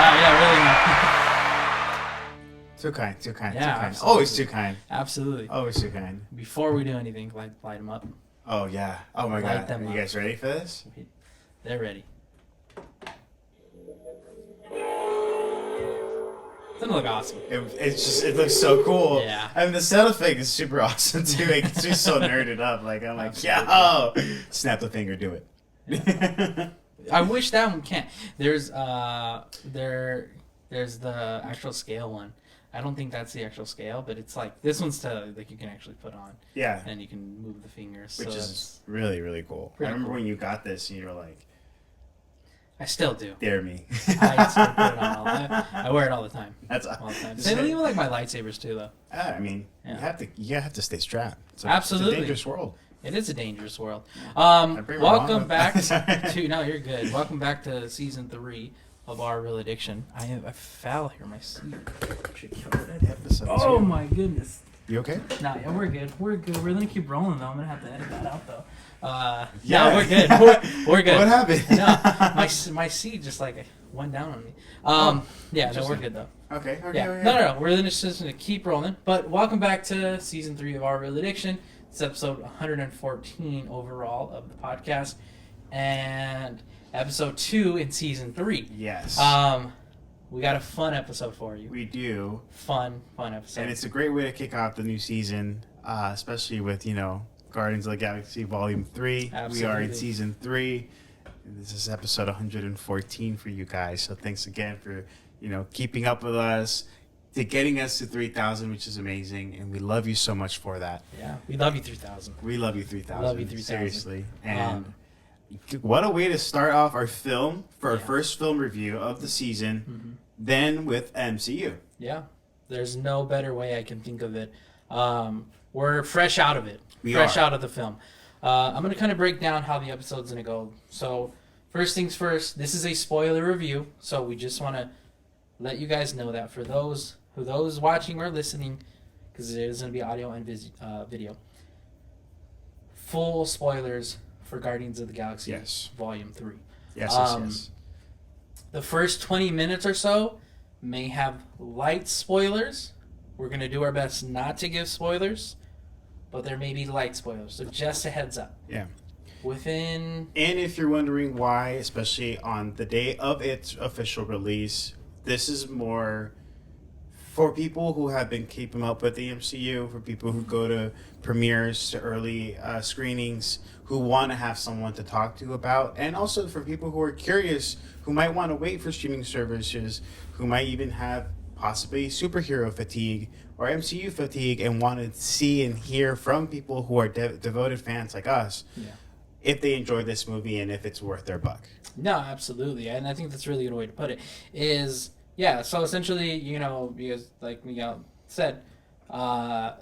Yeah, really. Too kind. Yeah, Too kind. absolutely. Always too kind. Absolutely. Always too kind. Before we do anything, light them up. Oh yeah. Oh my Light God. them Are up. you guys ready for this? They're ready. Doesn't look awesome. It looks so cool. Yeah. I mean, the sound effect is super awesome too. It gets me so nerded up. Like I'm like, Absolutely. yeah, oh, snap the finger, do it. Yeah. I wish that one can't. There's the actual scale one. I don't think that's the actual scale, but it's like this one's like you can actually put on. Yeah. And you can move the fingers. Which so is really, really cool. I pretty remember cool. when you got this and you were like, I still do. dare me. I still put it on I wear it all the time. That's All the time. just- They don't even like my lightsabers too, though. I mean, Yeah. you have to stay strapped. Absolutely. It's a dangerous world. It is a dangerous world. bring my Welcome mom. back Sorry. to. No, you're good. Welcome back to season 3 of Our Real Addiction. I fell here. My seat. Should cover that episode. Oh too. my goodness. You okay? No, yeah, we're good. We're good. We're gonna keep rolling though. I'm gonna have to edit that out though. Yeah. No, we're good. We're good. What happened? No, my seat just like went down on me. Yeah, no, we're good though. Okay. Yeah, Okay. no. We're just gonna keep rolling. But welcome back to season 3 of Our Real Addiction. It's episode 114 overall of the podcast, and episode 2 in season 3. Yes. We got a fun episode for you. We do. Fun episode. And it's a great way to kick off the new season, especially with, Guardians of the Galaxy Volume 3. We are in Absolutely. Season 3. And this is episode 114 for you guys. So thanks again for, keeping up with us, to getting us to 3,000, which is amazing. And we love you so much for that. Yeah, we love you 3,000. We love you 3,000. Love you 3,000. Seriously. And what a way to start off our film, for our first film review of the season, then with MCU. Yeah, there's no better way I can think of it. We're fresh out of it. We fresh are. out of the film. I'm going to kind of break down how the episode's going to go. So, first things first, this is a spoiler review, so we just want to let you guys know that for those watching or listening, because it is going to be audio and video, full spoilers for Guardians of the Galaxy Yes. Volume 3. Yes. The first 20 minutes or so may have light spoilers. We're going to do our best not to give spoilers, but there may be light spoilers. So just a heads up. Yeah. Within... And if you're wondering why, especially on the day of its official release, this is more for people who have been keeping up with the MCU, for people who go to premieres, to early screenings, who want to have someone to talk to about, and also for people who are curious, who might want to wait for streaming services, who might even have possibly superhero fatigue or MCU fatigue and want to see and hear from people who are devoted fans like us. Yeah. If they enjoy this movie and if it's worth their buck. No, absolutely. And I think that's a really good way to put it. So essentially, because like Miguel said,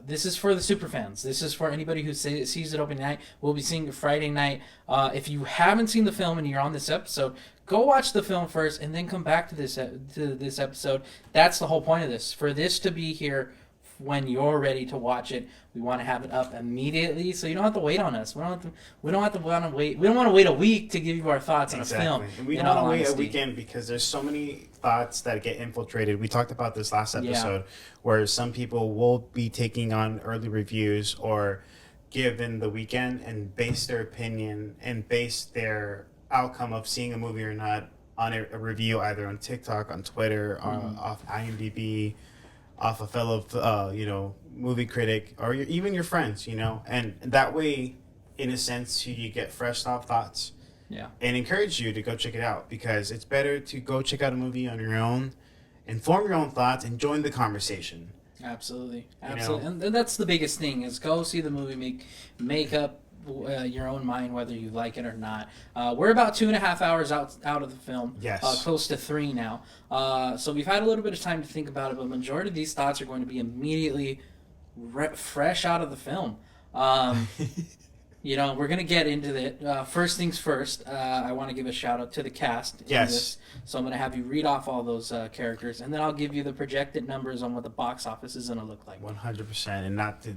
this is for the super fans. This is for anybody who sees it opening night. We'll be seeing it Friday night. If you haven't seen the film and you're on this episode, go watch the film first and then come back to this episode. That's the whole point of this. For this to be here when you're ready to watch it, we want to have it up immediately, so you don't have to wait on us. We don't want to wait a week to give you our thoughts on a film. And we in don't want all to wait a honesty. weekend because there's so many thoughts that get infiltrated. We talked about this last episode where some people will be taking on early reviews or given the weekend and base their opinion and base their outcome of seeing a movie or not on a review either on TikTok, on Twitter, off IMDb, off a fellow, movie critic, or even your friends, and that way, in a sense, you get fresh thoughts. Yeah. And encourage you to go check it out because it's better to go check out a movie on your own, inform your own thoughts, and join the conversation. Absolutely. And that's the biggest thing is go see the movie, make up your own mind whether you like it or not. We're about 2.5 hours out of the film. Yes. Close to 3 now. So we've had a little bit of time to think about it, but majority of these thoughts are going to be immediately fresh out of the film. We're going to get into it. First things first, I want to give a shout out to the cast. Yes. So I'm going to have you read off all those characters, and then I'll give you the projected numbers on what the box office is going to look like. 100%. And not to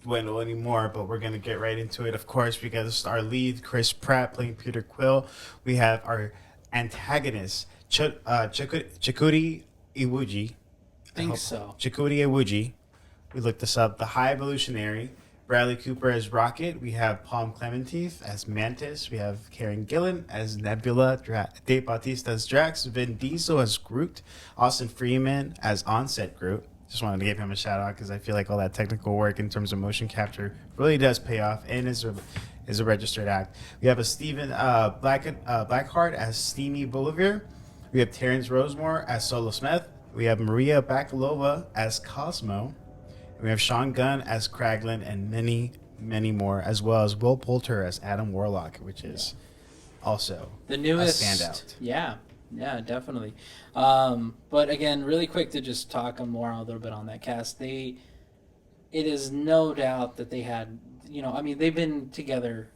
dwindle anymore, but we're going to get right into it, of course, because our lead, Chris Pratt, playing Peter Quill. We have our antagonist, Chikuri Iwuji. Think so. Chikuri Iwuji. We looked this up. The High Evolutionary. Bradley Cooper as Rocket. We have Palm Clementif as Mantis. We have Karen Gillan as Nebula. Dave Bautista as Drax. Vin Diesel as Groot. Austin Freeman as Onset Groot. Just wanted to give him a shout out because I feel like all that technical work in terms of motion capture really does pay off and is a registered act. We have a Stephen Blackheart as Steamy Bolivar. We have Terrence Rosemore as Solo Smith. We have Maria Bakalova as Cosmo. We have Sean Gunn as Kraglin and many, many more, as well as Will Poulter as Adam Warlock, which is also the newest a standout. Yeah, definitely. But again, really quick to just talk more a little bit on that cast. It is no doubt that they had, they've been together,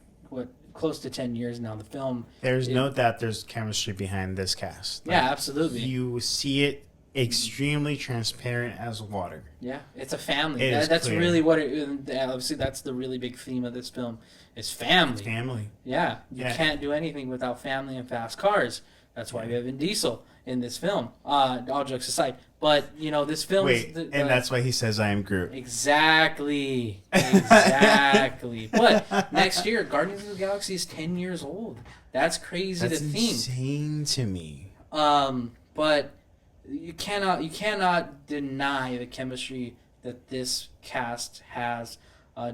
close to 10 years now. The film. There's no doubt there's chemistry behind this cast. Yeah, absolutely. You see it extremely transparent as water. Yeah, it's a family. That's clear. Really what obviously that's the really big theme of this film is family. It's family. Yeah, you can't do anything without family and fast cars. That's why we have Vin Diesel in this film. All jokes aside, but this film. And that's why he says, "I am Groot." Exactly. But next year, Guardians of the Galaxy is 10 years old. That's crazy to think. That's insane to me. But you cannot deny the chemistry that this cast has.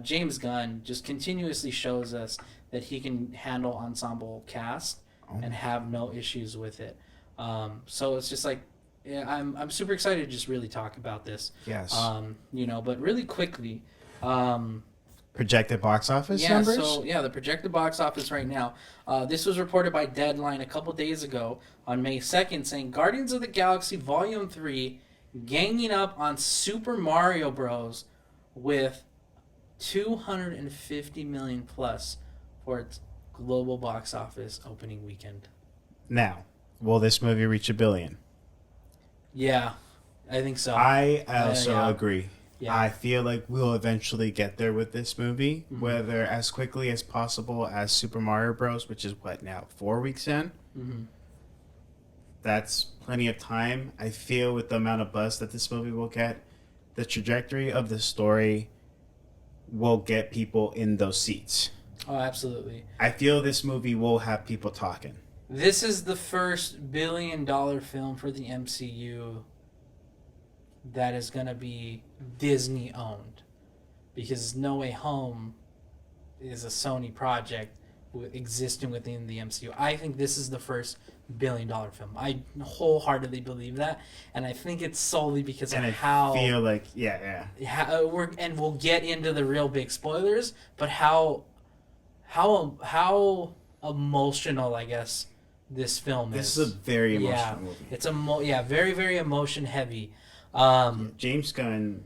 James Gunn just continuously shows us that he can handle ensemble cast and have no issues with it. So it's just like, I'm super excited to just really talk about this. Yes. But really quickly. Projected box office numbers? The projected box office right now. This was reported by Deadline a couple days ago on May 2nd, saying Guardians of the Galaxy Volume 3 ganging up on Super Mario Bros. With $250 million plus for its global box office opening weekend. Now, will this movie reach $1 billion? Yeah, I think so. I also agree. Yeah. I feel like we'll eventually get there with this movie, whether as quickly as possible as Super Mario Bros., which is what now, 4 weeks in? Mm-hmm. That's plenty of time. I feel with the amount of buzz that this movie will get, the trajectory of the story will get people in those seats. Oh, absolutely. I feel this movie will have people talking. This is the first $1 billion film for the MCU that is going to be Disney owned, because No Way Home is a Sony project existing within the MCU. I think this is the first $1 billion film. I wholeheartedly believe that, and I think it's solely because of how. I feel like and we'll get into the real big spoilers, but how emotional, I guess, this film is. This is a very emotional movie. It's very, very emotion heavy. James Gunn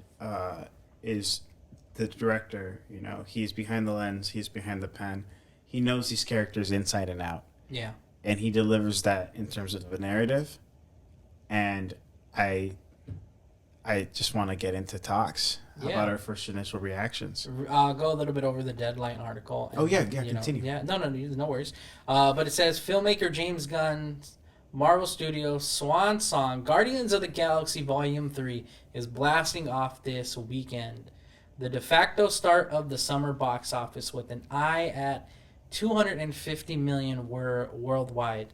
is the director. He's behind the lens. He's behind the pen. He knows these characters inside and out. Yeah. And he delivers that in terms of the narrative. And I just want to get into talks about our first initial reactions. I'll go a little bit over the Deadline article. And, continue. No worries. But it says, filmmaker James Gunn's Marvel Studios' swan song, Guardians of the Galaxy Volume 3, is blasting off this weekend. The de facto start of the summer box office with an eye at $250 million worldwide.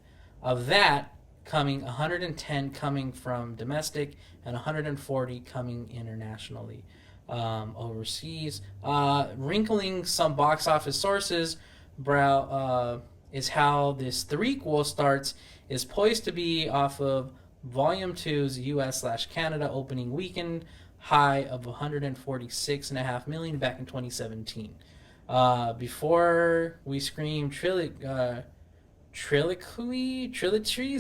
Of that, 110 coming from domestic and 140 coming internationally. Overseas. Wrinkling some box office sources is how this threequel starts is poised to be off of Volume 2's US/Canada opening weekend high of $146.5 million back in 2017. Before we scream trilogies,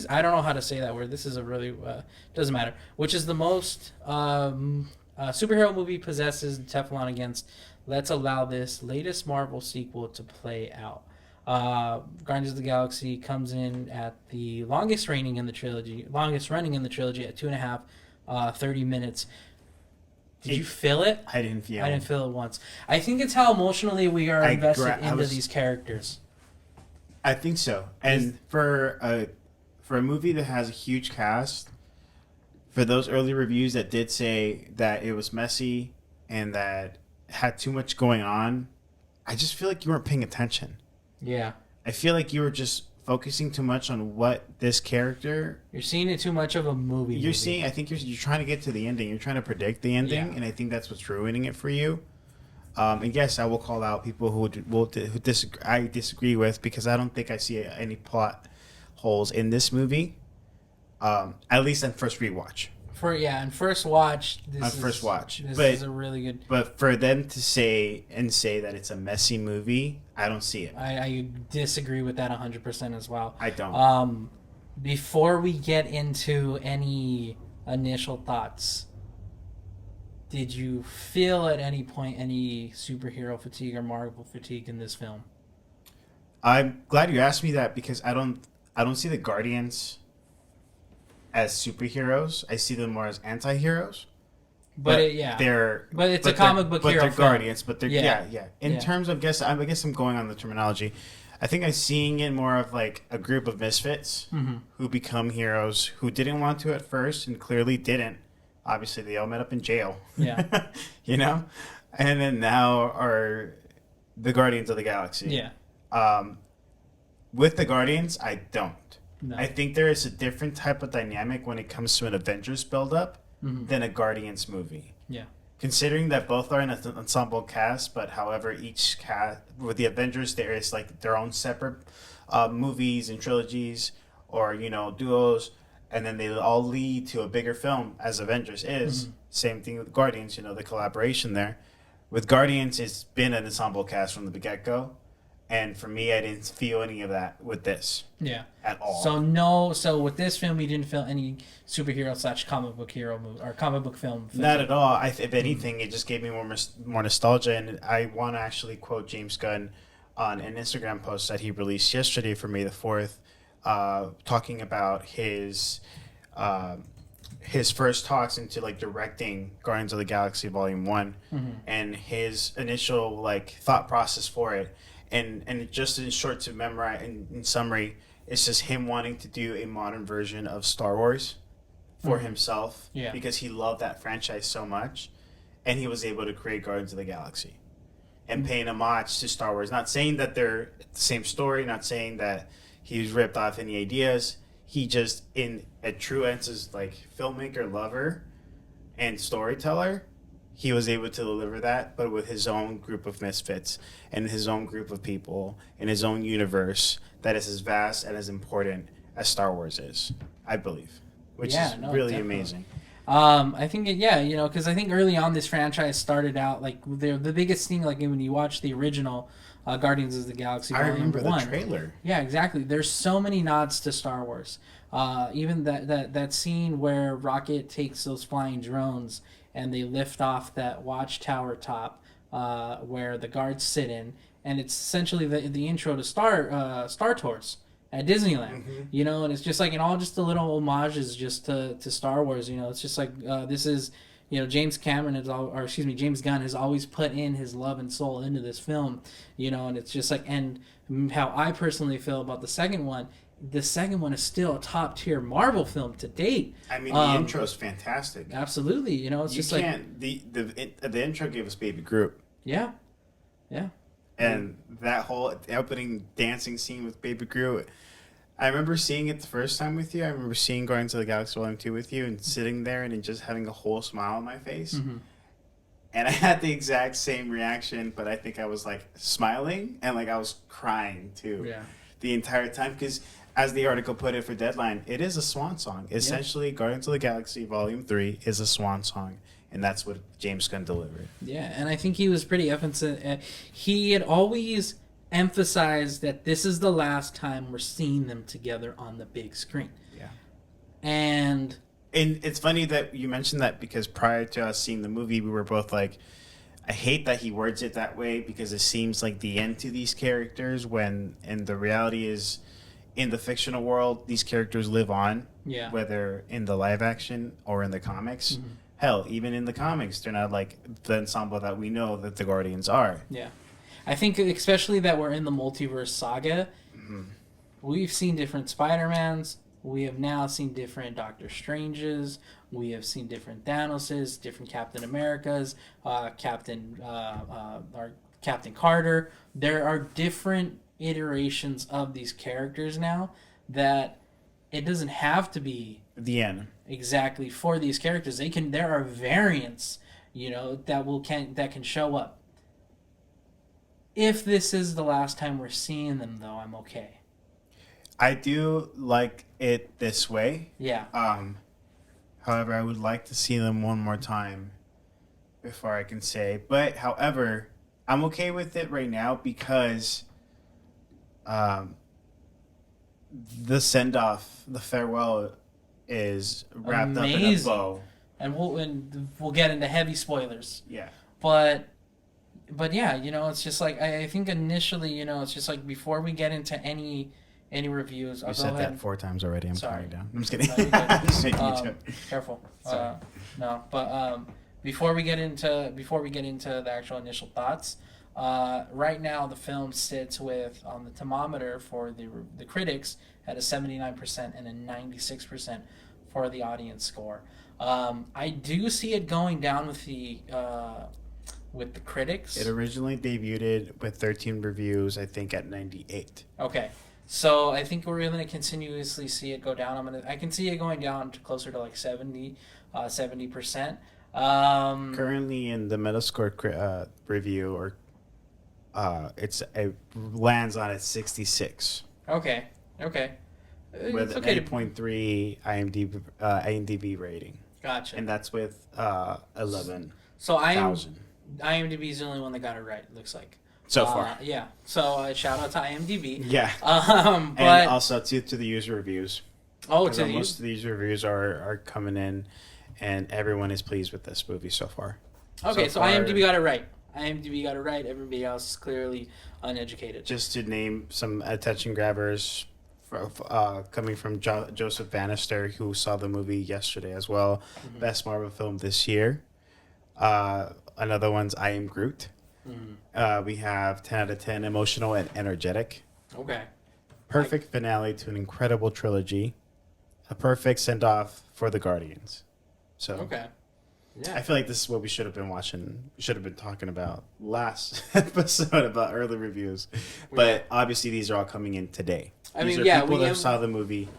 I don't know how to say that word. This is a really doesn't matter. Which is the most superhero movie possesses Teflon against. Let's allow this latest Marvel sequel to play out. Guardians of the Galaxy comes in at the longest running in the trilogy at 2.5, 30 minutes. Did you feel it? I didn't feel it. I didn't feel it once. I think it's how emotionally we are invested into these characters. I think so. And for for a movie that has a huge cast, for those early reviews that did say that it was messy and that had too much going on, I just feel like you weren't paying attention. Yeah. I feel like you were just focusing too much on what this character. You're seeing it too much of a movie. You're seeing. I think you're trying to get to the ending. You're trying to predict the ending, and I think that's what's ruining it for you. And yes, I will call out people who disagree. I disagree with, because I don't think I see any plot holes in this movie. At least on first rewatch. And first watch. This is a really good. But for them to say that it's a messy movie, I don't see it. I disagree with that 100% as well. I don't. Before we get into any initial thoughts, did you feel at any point any superhero fatigue or Marvel fatigue in this film? I'm glad you asked me that, because I don't see the Guardians as superheroes. I see them more as anti-heroes. But it's a comic book hero. But they're Guardians. But they're In terms of I guess I'm going on the terminology. I think I'm seeing it more of like a group of misfits who become heroes who didn't want to at first and clearly didn't. Obviously, they all met up in jail. Yeah. You know, and then now are the Guardians of the Galaxy. Yeah. With the Guardians, I don't. No. I think there is a different type of dynamic when it comes to an Avengers build-up than a Guardians movie. Yeah. Considering that both are in an ensemble cast, but however each cast, with the Avengers, there is like their own separate movies and trilogies, or, you know, duos, and then they all lead to a bigger film, as Avengers is. Same thing with Guardians, you know, the collaboration there. With Guardians, it's been an ensemble cast from the get-go. And for me, I didn't feel any of that with this. Yeah. At all. So with this film, you didn't feel any superhero / comic book hero movie or comic book film. Not at all. If anything, it just gave me more nostalgia. And I want to actually quote James Gunn on an Instagram post that he released yesterday for May the 4th, talking about his first talks into like directing Guardians of the Galaxy Volume 1 and his initial like thought process for it. And just in short to memorize, in summary, it's just him wanting to do a modern version of Star Wars for himself, because he loved that franchise so much, and he was able to create Guardians of the Galaxy and paying homage to Star Wars. Not saying that they're the same story, not saying that he's ripped off any ideas. He just, in a true sense, like filmmaker, lover, and storyteller, he was able to deliver that, but with his own group of misfits and his own group of people in his own universe that is as vast and as important as Star Wars is, I believe, which is really amazing. I think, because I think early on this franchise started out, like, the biggest thing, like, when you watch the original Guardians of the Galaxy Volume 1. I remember the trailer. Yeah, exactly. There's so many nods to Star Wars. Even that scene where Rocket takes those flying drones and they lift off that watchtower top where the guards sit in, and it's essentially the intro to Star Tours at Disneyland, you know, and it's just like, and all just the little homages just to Star Wars, you know. It's just like this is, you know, James Gunn has always put in his love and soul into this film, you know, and it's just like, and how I personally feel about the second one is still a top tier Marvel film to date. I mean, the intro is fantastic. Absolutely, you know, it's just like the intro gave us Baby Groot. Yeah. And that whole opening dancing scene with Baby Groot, I remember seeing it the first time with you. I remember seeing Guardians of the Galaxy Volume 2 with you and sitting there and just having a whole smile on my face. And I had the exact same reaction, but I think I was like smiling and like I was crying too the entire time, because as the article put it for Deadline, it is a swan song. Essentially, Guardians of the Galaxy Volume 3 is a swan song, and that's what James Gunn delivered. Yeah, and I think he was pretty he had always emphasized that this is the last time we're seeing them together on the big screen. Yeah. And it's funny that you mentioned that, because prior to us seeing the movie, we were both like, I hate that he words it that way, because it seems like the end to these characters, when, and the reality is, in the fictional world, these characters live on, whether in the live action or in the comics. Hell, even in the comics, they're not like the ensemble that we know that the Guardians are. Yeah. I think especially that we're in the multiverse saga, we've seen different Spider-Mans, We have now seen different Doctor Stranges. We have seen different Thanoses, different Captain Americas, or Captain Carter. There are different iterations of these characters now that it doesn't have to be The end. exactly for these characters. There are variants, that can show up. If this is the last time we're seeing them, though, I'm okay. I do like it this way. Yeah. However, I would like to see them one more time before I can say. But however, I'm okay with it right now because the send off, the farewell, is wrapped up in a bow. And we'll get into heavy spoilers. Yeah. But yeah, it's just like I think initially, it's just like before we get into any reviews. You said that 4 times already. I'm Sorry. counting down. I'm just kidding. No, you're good. Just making a joke. Careful. Sorry. No, but before we get into the actual initial thoughts, right now the film sits with on the thermometer for the critics at a 79% and a 96% for the audience score. I do see it going down with the critics. It originally debuted with 13 reviews, I think, at 98. Okay. So I think we're going to continuously see it go down. I can see it going down to closer to like 70%. Currently in the Metascore review, it lands on a 66. Okay. With an 8.3 IMDb rating. Gotcha. And that's with 11,000. So IMDb is the only one that got it right. It looks like. So far. Yeah. So shout out to IMDb. Yeah. But and also to the user reviews. most of these reviews are coming in, and everyone is pleased with this movie so far. Okay, so IMDb got it right. Everybody else is clearly uneducated. Just to name some attention grabbers, coming from Joseph Bannister, who saw the movie yesterday as well. Mm-hmm. Best Marvel film this year. Another one's I Am Groot. Mm-hmm. We have 10 out of 10, emotional and energetic. Okay. Perfect finale to an incredible trilogy. A perfect send-off for the Guardians. So, okay. Yeah. I feel like this is what we should have been watching. We should have been talking about last episode about early reviews. But obviously, these are all coming in today. These are people that saw the movie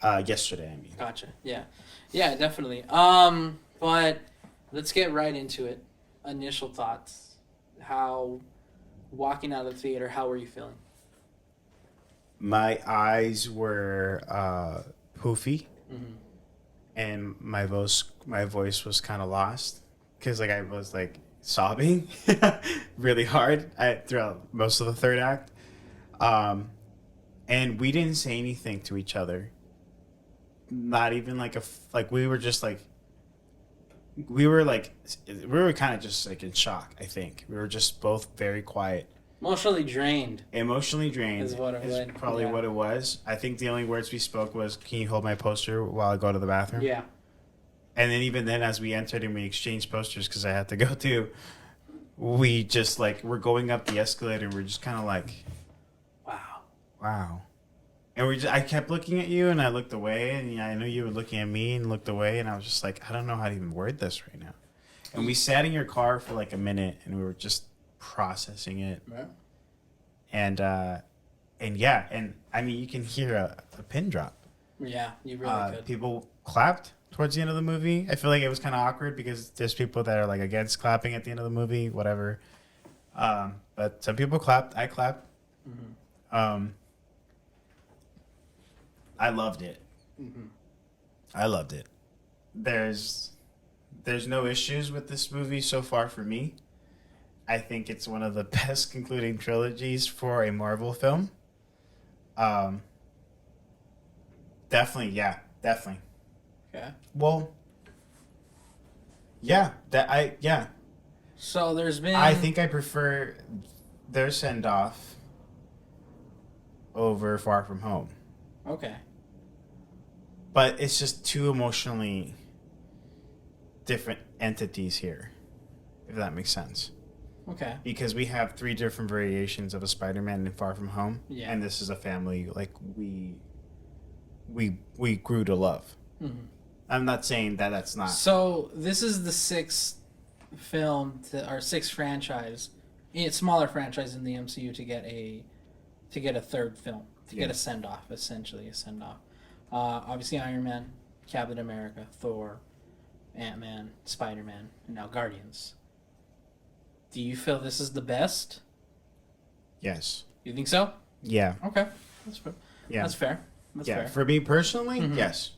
yesterday. Gotcha. Yeah. Yeah, definitely. But let's get right into it. Initial thoughts. Walking out of the theater, how were you feeling? My eyes were poofy. Mm-hmm. And my voice was kind of lost because I was sobbing really hard throughout most of the third act, and we didn't say anything to each other. Not even we were just we were kind of just in shock. I think we were just both very quiet. Emotionally drained is probably what it was. I think the only words we spoke was, "Can you hold my poster while I go to the bathroom?" Yeah. And then even then, as we entered and we exchanged posters because I had to go too, we just we're going up the escalator. We're just kind of wow. And I kept looking at you and I looked away, and I know you were looking at me and looked away, and I was just I don't know how to even word this right now. And we sat in your car for a minute and we were just processing it. Right. And yeah, and I mean, you can hear a pin drop. Yeah, you really could. People clapped towards the end of the movie. I feel like it was kind of awkward because there's people that are against clapping at the end of the movie, whatever. But some people clapped. I clapped. Mm-hmm. I loved it. Mm-hmm. I loved it. There's no issues with this movie so far for me. I think it's one of the best concluding trilogies for a Marvel film. Definitely. Okay. Well, yeah. So there's been. I think I prefer their send off over Far From Home. Okay. But it's just two emotionally different entities here, if that makes sense. Okay. Because we have 3 different variations of a Spider-Man in Far From Home. Yeah. And this is a family we grew to love. Mm-hmm. I'm not saying that that's not. So this is the sixth film or sixth franchise, smaller franchise in the MCU to get a third film, to get a send off, essentially a send off. Obviously, Iron Man, Captain America, Thor, Ant-Man, Spider-Man, and now Guardians. Do you feel this is the best? Yes. You think so? Yeah. Okay, that's fair. Yeah. That's fair. That's fair. For me personally, Mhm. yes.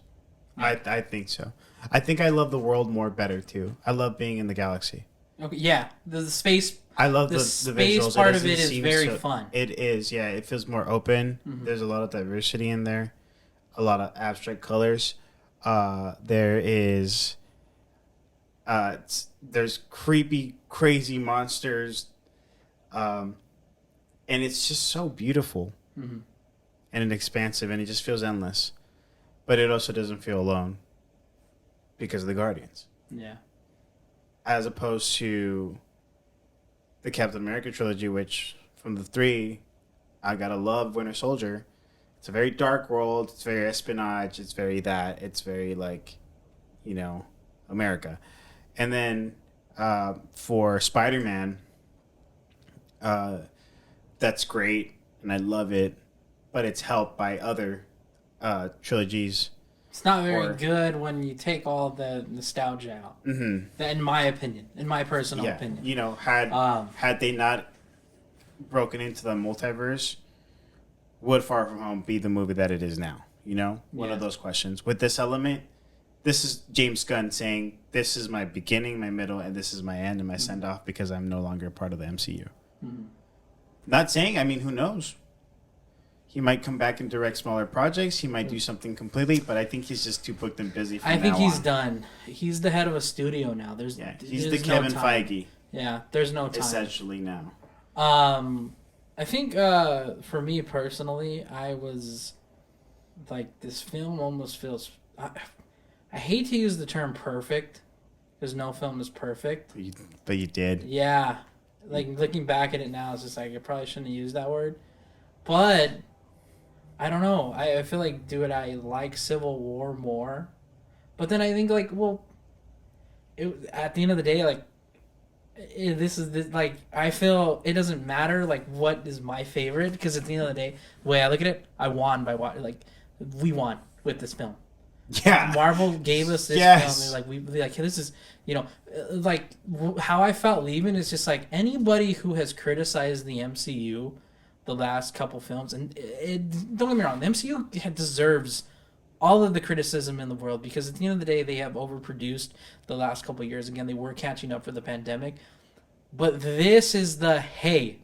I think so. I think I love the world more better too. I love being in the galaxy. Okay, yeah, the space. I love the space visuals. part of it is very fun. It is, yeah. It feels more open. Mhm. There's a lot of diversity in there, a lot of abstract colors. There is, there's creepy, crazy monsters, and it's just so beautiful Mm-hmm. and expansive, and it just feels endless. But it also doesn't feel alone because of the Guardians. Yeah. As opposed to the Captain America trilogy, which from the three, I gotta love Winter Soldier. It's a very dark world. It's very espionage. It's very that. It's very like, America. And then for Spider-Man, that's great, and I love it, but it's helped by other trilogies. It's not very good when you take all the nostalgia out. Mm-hmm. In my opinion, in my personal opinion. Had they not broken into the multiverse, would Far From Home be the movie that it is now? One of those questions. With this element, this is James Gunn saying, this is my beginning, my middle, and this is my end and my send-off because I'm no longer part of the MCU. Mm-hmm. Not saying, who knows? He might come back and direct smaller projects. He might do something completely, but I think he's just too booked and busy from I think now he's on. done. He's the head of a studio now. He's the Kevin Feige. Yeah, there's no time. Essentially now. I think for me personally, I was like, this film almost feels. I hate to use the term perfect because no film is perfect. But you did. Yeah, like looking back at it now, it's just like I probably shouldn't have used that word, but. I don't know. I feel like, dude, I like Civil War more. But then I think, at the end of the day, I feel it doesn't matter, what is my favorite. Because at the end of the day, the way I look at it, I won by what, we won with this film. Yeah. Marvel gave us this film. This is, how I felt leaving is just anybody who has criticized the MCU the last couple films, and don't get me wrong, the MCU deserves all of the criticism in the world because at the end of the day they have overproduced the last couple of years. Again, they were catching up for the pandemic, but this is hey,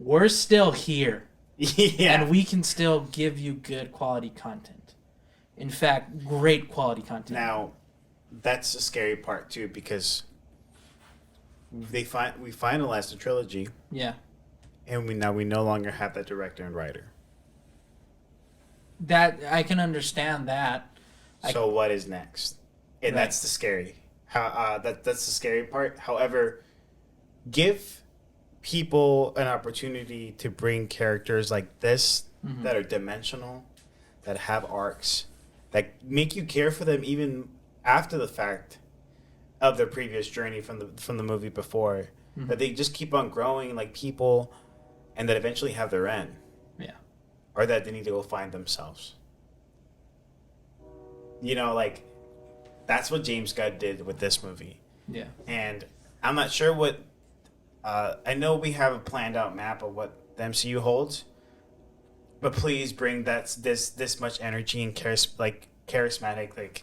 we're still here. And we can still give you good quality content. In fact, great quality content. Now, that's the scary part too, because we finalized the trilogy. Yeah. And we no longer have that director and writer. That I can understand that. So what is next? And that's the scary. That's the scary part. However, give people an opportunity to bring characters like this that are dimensional, that have arcs, that make you care for them even after the fact of their previous journey from the movie before. That they just keep on growing like people. And that eventually have their end. Yeah. Or that they need to go find themselves. That's what James Gunn did with this movie. Yeah. And I'm not sure what... I know we have a planned out map of what the MCU holds. But please bring this much energy and charismatic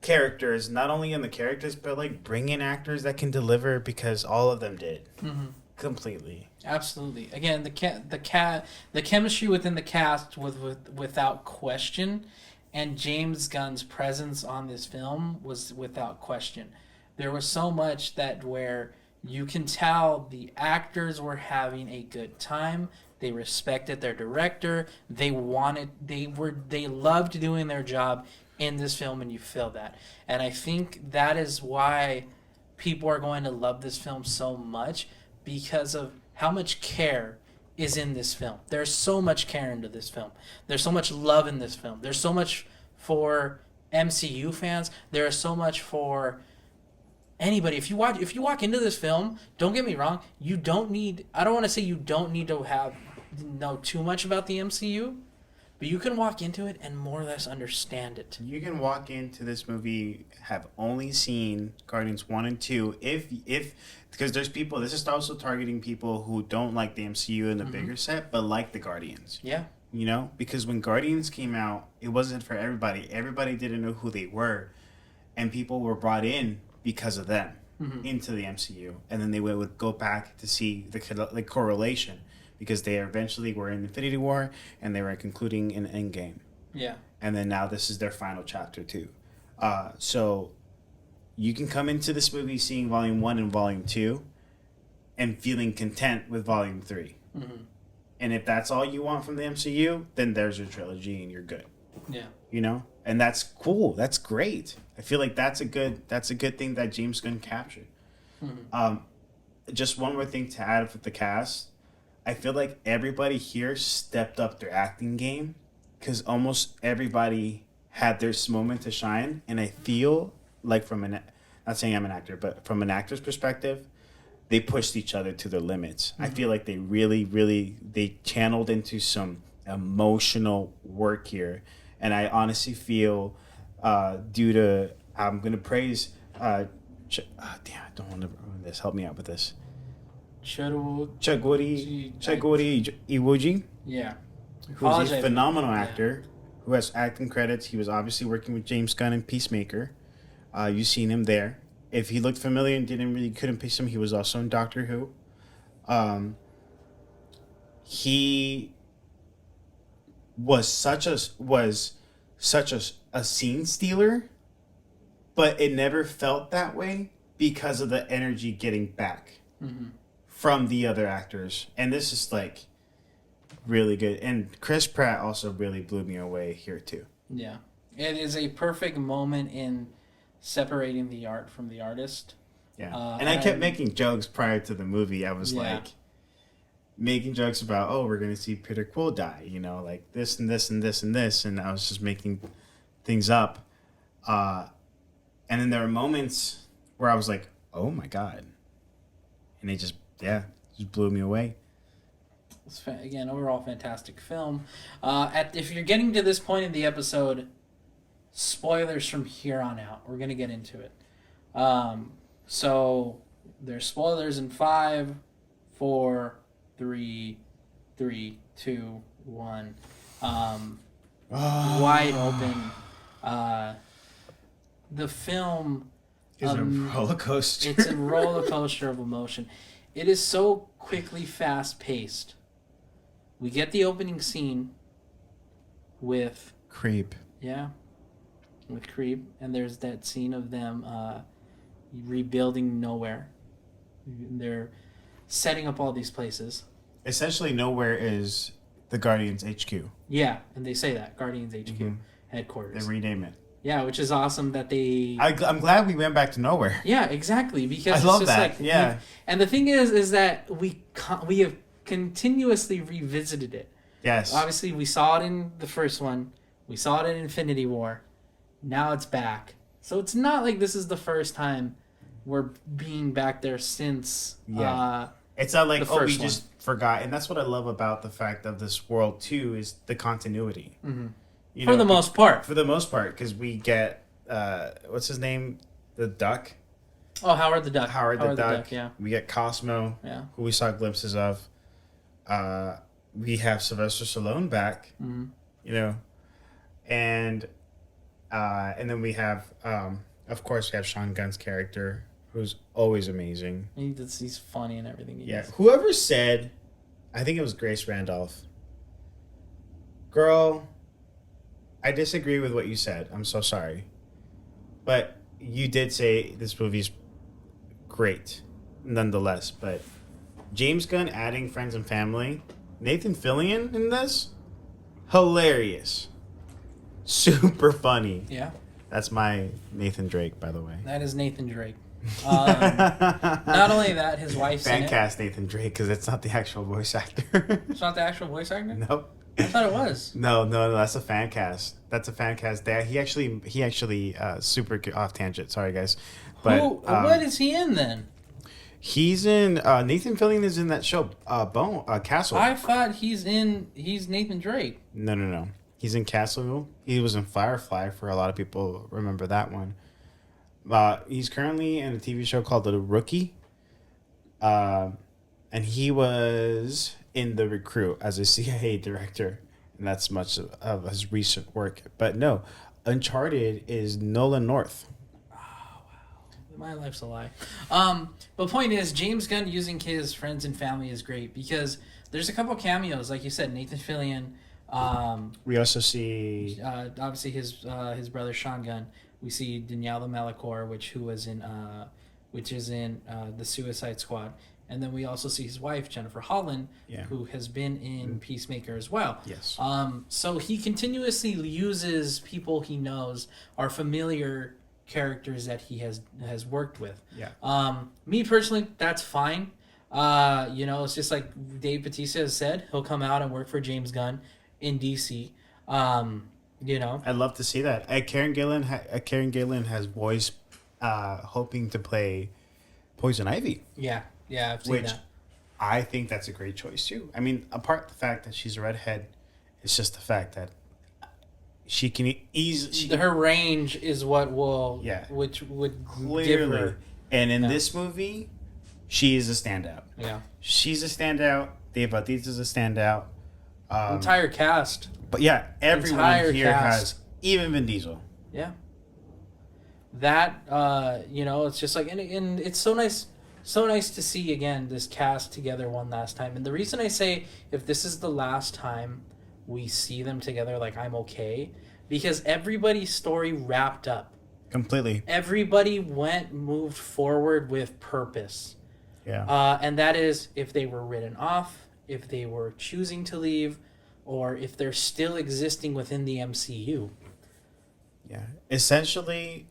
characters. Not only in the characters, but bring in actors that can deliver because all of them did. Mm-hmm. Completely. Absolutely. Again, the chemistry within the cast was without question, and James Gunn's presence on this film was without question. There was so much that where you can tell the actors were having a good time. They respected their director. They loved doing their job in this film, and you feel that. And I think that is why people are going to love this film so much. Because of how much care is in this film. There's so much care into this film. There's so much love in this film. There's so much for MCU fans. There is so much for anybody. If you walk into this film, don't get me wrong, you don't need, I don't want to say you don't need to know too much about the MCU, but you can walk into it and more or less understand it. You can walk into this movie, have only seen Guardians 1 and 2, if because there's people, this is also targeting people who don't like the MCU in the bigger set, but like the Guardians. Yeah. You know? Because when Guardians came out, it wasn't for everybody. Everybody didn't know who they were, and people were brought in because of them into the MCU. And then they would go back to see the correlation, because they eventually were in Infinity War and they were concluding in Endgame. Yeah. And then now this is their final chapter too. So you can come into this movie seeing Volume 1 and Volume 2 and feeling content with Volume 3. And if that's all you want from the MCU, then there's your trilogy and you're good. Yeah. You know? And that's cool. That's great. I feel like that's a good thing that James Gunn captured. Just one more thing to add with the cast. I feel like everybody here stepped up their acting game, because almost everybody had their moment to shine. And I feel like not saying I'm an actor, but from an actor's perspective, they pushed each other to their limits. I feel like they really, really, they channeled into some emotional work here. And I honestly feel I'm going to praise, damn, I don't want to ruin this. Help me out with this. Chagori Iwoji. Yeah. Who's a phenomenal actor who has acting credits. He was obviously working with James Gunn in Peacemaker. You've seen him there. If he looked familiar and couldn't place him, he was also in Doctor Who. He was such a scene stealer, but it never felt that way because of the energy getting back from the other actors. And this is like really good. And Chris Pratt also really blew me away here too. Yeah. It is a perfect moment in separating the art from the artist. Yeah. And I kept making jokes prior to the movie. I was like making jokes about, we're going to see Peter Quill die, you know, like this and this and this and this. And I was just making things up. And then there were moments where I was like, oh my God. And it just blew me away. It's again, overall fantastic film. If you're getting to this point in the episode, spoilers from here on out. We're going to get into it. So there's spoilers in 5, 4, 3, 2, 1. Wide open. The film is a roller coaster. It's a roller coaster of emotion. It is so quickly fast paced. We get the opening scene with Creep. Yeah. With Creep, and there's that scene of them rebuilding Nowhere. They're setting up all these places. Essentially, Nowhere is the Guardians HQ. Yeah, and they say that Guardians HQ headquarters. They rename it. Yeah, which is awesome that they. I'm glad we went back to Nowhere. Yeah, exactly, because I love that. And the thing is that we have continuously revisited it. Yes. Obviously, we saw it in the first one. We saw it in Infinity War. Now it's back. So it's not like this is the first time we're being back there since it's not like, we just forgot. And that's what I love about the fact of this world, too, is the continuity. Mm-hmm. For the most part. For the most part, because we get, what's his name? The Duck? Oh, Howard the Duck. Howard the Duck, yeah. We get Cosmo, who we saw glimpses of. We have Sylvester Stallone back, you know, and then we have, of course, we have Sean Gunn's character, who's always amazing. He's funny and everything. Whoever said, I think it was Grace Randolph, girl, I disagree with what you said. I'm so sorry. But you did say this movie's great, nonetheless. But James Gunn adding friends and family, Nathan Fillion in this, hilarious. Super funny. Yeah. That's my Nathan Drake, by the way. That is Nathan Drake. Not only that, his wife's in fan it. cast Nathan Drake because it's not the actual voice actor. It's not the actual voice actor? Nope. I thought it was. No, that's a fan cast. That's a fan cast. He actually super off tangent. Sorry guys, but what is he in then? He's in Nathan Fillion is in that show Castle. I thought he's Nathan Drake. No. He's in Castleville. He was in Firefly for a lot of people remember that one. He's currently in a TV show called The Rookie. And he was in The Recruit as a CIA director. And that's much of his recent work. But no, Uncharted is Nolan North. My life's a lie. But point is, James Gunn using his friends and family is great because there's a couple cameos, like you said, Nathan Fillion. We also see obviously his brother Sean Gunn. We see Daniela Melchior, which is in the Suicide Squad, and then we also see his wife Jennifer Holland, who has been in Peacemaker as well. Yes. So he continuously uses people he knows are familiar characters that he has worked with. Yeah. Me personally, that's fine. It's just like Dave Bautista has said, he'll come out and work for James Gunn in DC. I'd love to see that. Karen Gillan has voiced hoping to play Poison Ivy. Yeah, I've seen that. I think that's a great choice too. I mean, apart the fact that she's a redhead, it's just the fact that she can easily her range is what will which would give her. And in this movie, she is a standout. Yeah, she's a standout. Dave Bautista's a standout. Entire cast. But yeah, everyone here has, even Vin Diesel. Yeah. That it's just like and it's so nice to see again this cast together one last time. And the reason I say if this is the last time we see them together, like I'm okay, because everybody's story wrapped up. Completely. Everybody moved forward with purpose. Yeah. And that is if they were written off, if they were choosing to leave, or if they're still existing within the MCU. Yeah. Essentially,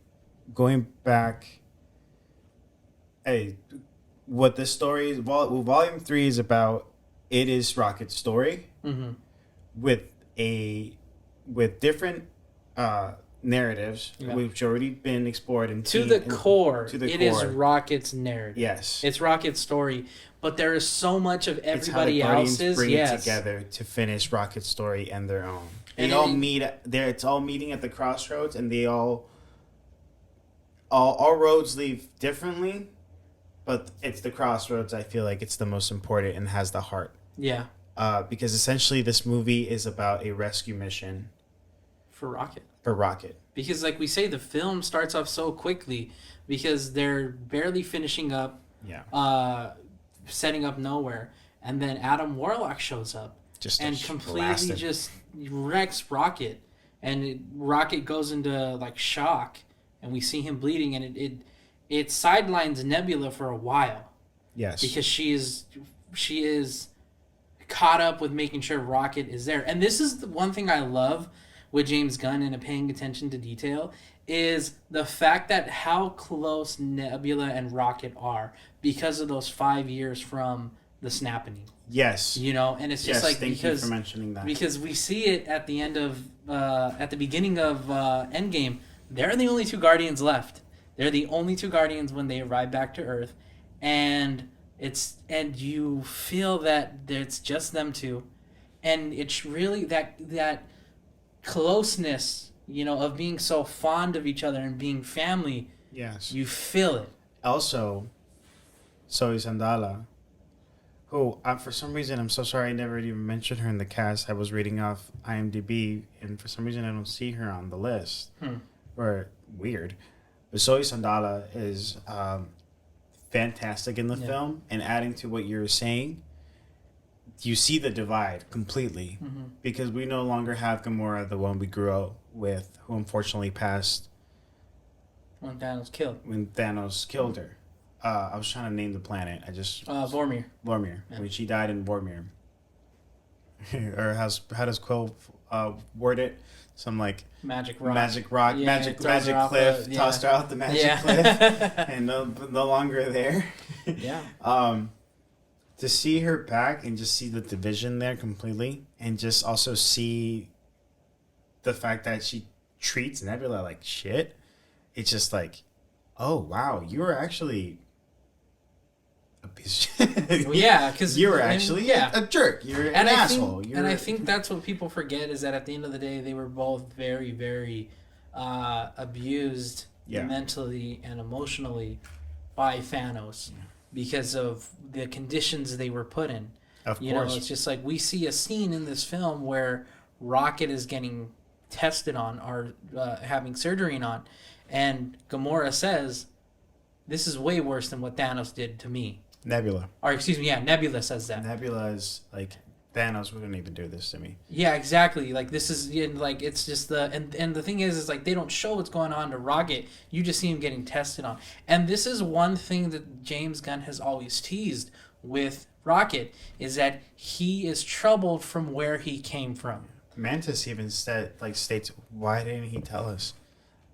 going back, what this story is, Volume 3 is about, it is Rocket's story with different narratives, which already been explored it is Rocket's narrative. Yes, it's Rocket's story, but there is so much of everybody it's how the else's. Bring it together to finish Rocket's story and their own. They all meet there. It's all meeting at the crossroads, and they all roads lead differently, but it's the crossroads. I feel like it's the most important and has the heart. Yeah. Because essentially, this movie is about a rescue mission for Rocket. Because, like we say, the film starts off so quickly because they're barely finishing up. Yeah. Setting up nowhere, and then Adam Warlock shows up and completely just wrecks Rocket, and Rocket goes into like shock, and we see him bleeding, and it sidelines Nebula for a while. Yes. Because she is caught up with making sure Rocket is there. And this is the one thing I love with James Gunn and paying attention to detail is the fact that how close Nebula and Rocket are because of those 5 years from the snapping. Yes. And it's just like thank you for mentioning that. Because we see it at the end of at the beginning of Endgame. They're the only two Guardians left. They're the only two Guardians when they arrive back to Earth, and you feel that it's just them two, and it's really that closeness, of being so fond of each other and being family. Yes. You feel it. Also, Zoe Saldana, who, for some reason, I'm so sorry I never even mentioned her in the cast. I was reading off IMDb, and for some reason I don't see her on the list. Or weird. But Zoe Saldana is fantastic in the film, and adding to what you're saying, you see the divide completely because we no longer have Gamora, the one we grew up with, who unfortunately passed when Thanos killed her. I was trying to name the planet. Vormir. Yeah. When she died in Vormir. Or how does Quill word it. Some like Magic rock. magic throws her off cliff, the- tossed her out the magic cliff, and no longer there. Yeah. To see her back and just see the division there completely, and just also see the fact that she treats Nebula like shit, it's just like, oh wow, you were actually a piece of shit. Well, yeah, because you were actually a jerk. You're an asshole. I think that's what people forget is that at the end of the day, they were both very, very abused mentally and emotionally by Thanos because of the conditions they were put in. Of you course. know, it's just like we see a scene in this film where Rocket is getting tested on or having surgery on, and Gamora says, "This is way worse than what Thanos did to me." Nebula. Or excuse me, yeah, Nebula says that. Nebula is like, Thanos wouldn't even do this to me. Yeah, exactly. Like this is like it's just and the thing is like they don't show what's going on to Rocket. You just see him getting tested on. And this is one thing that James Gunn has always teased with Rocket is that he is troubled from where he came from. Mantis even states, why didn't he tell us?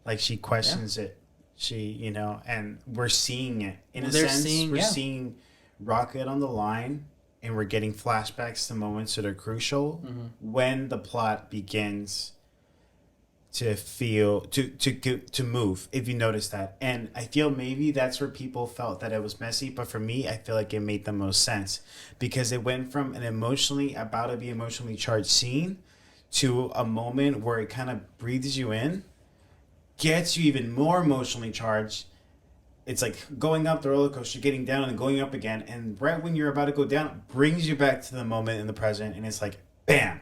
Like she questions it. She, and we're seeing it in a sense. We're seeing Rocket on the line, and we're getting flashbacks to moments that are crucial when the plot begins to move. If you notice that, and I feel maybe that's where people felt that it was messy, but for me, I feel like it made the most sense because it went from an about to be emotionally charged scene to a moment where it kind of breathes you in, gets you even more emotionally charged. It's like going up the roller coaster, getting down and going up again, and right when you're about to go down, it brings you back to the moment in the present, and it's like, bam.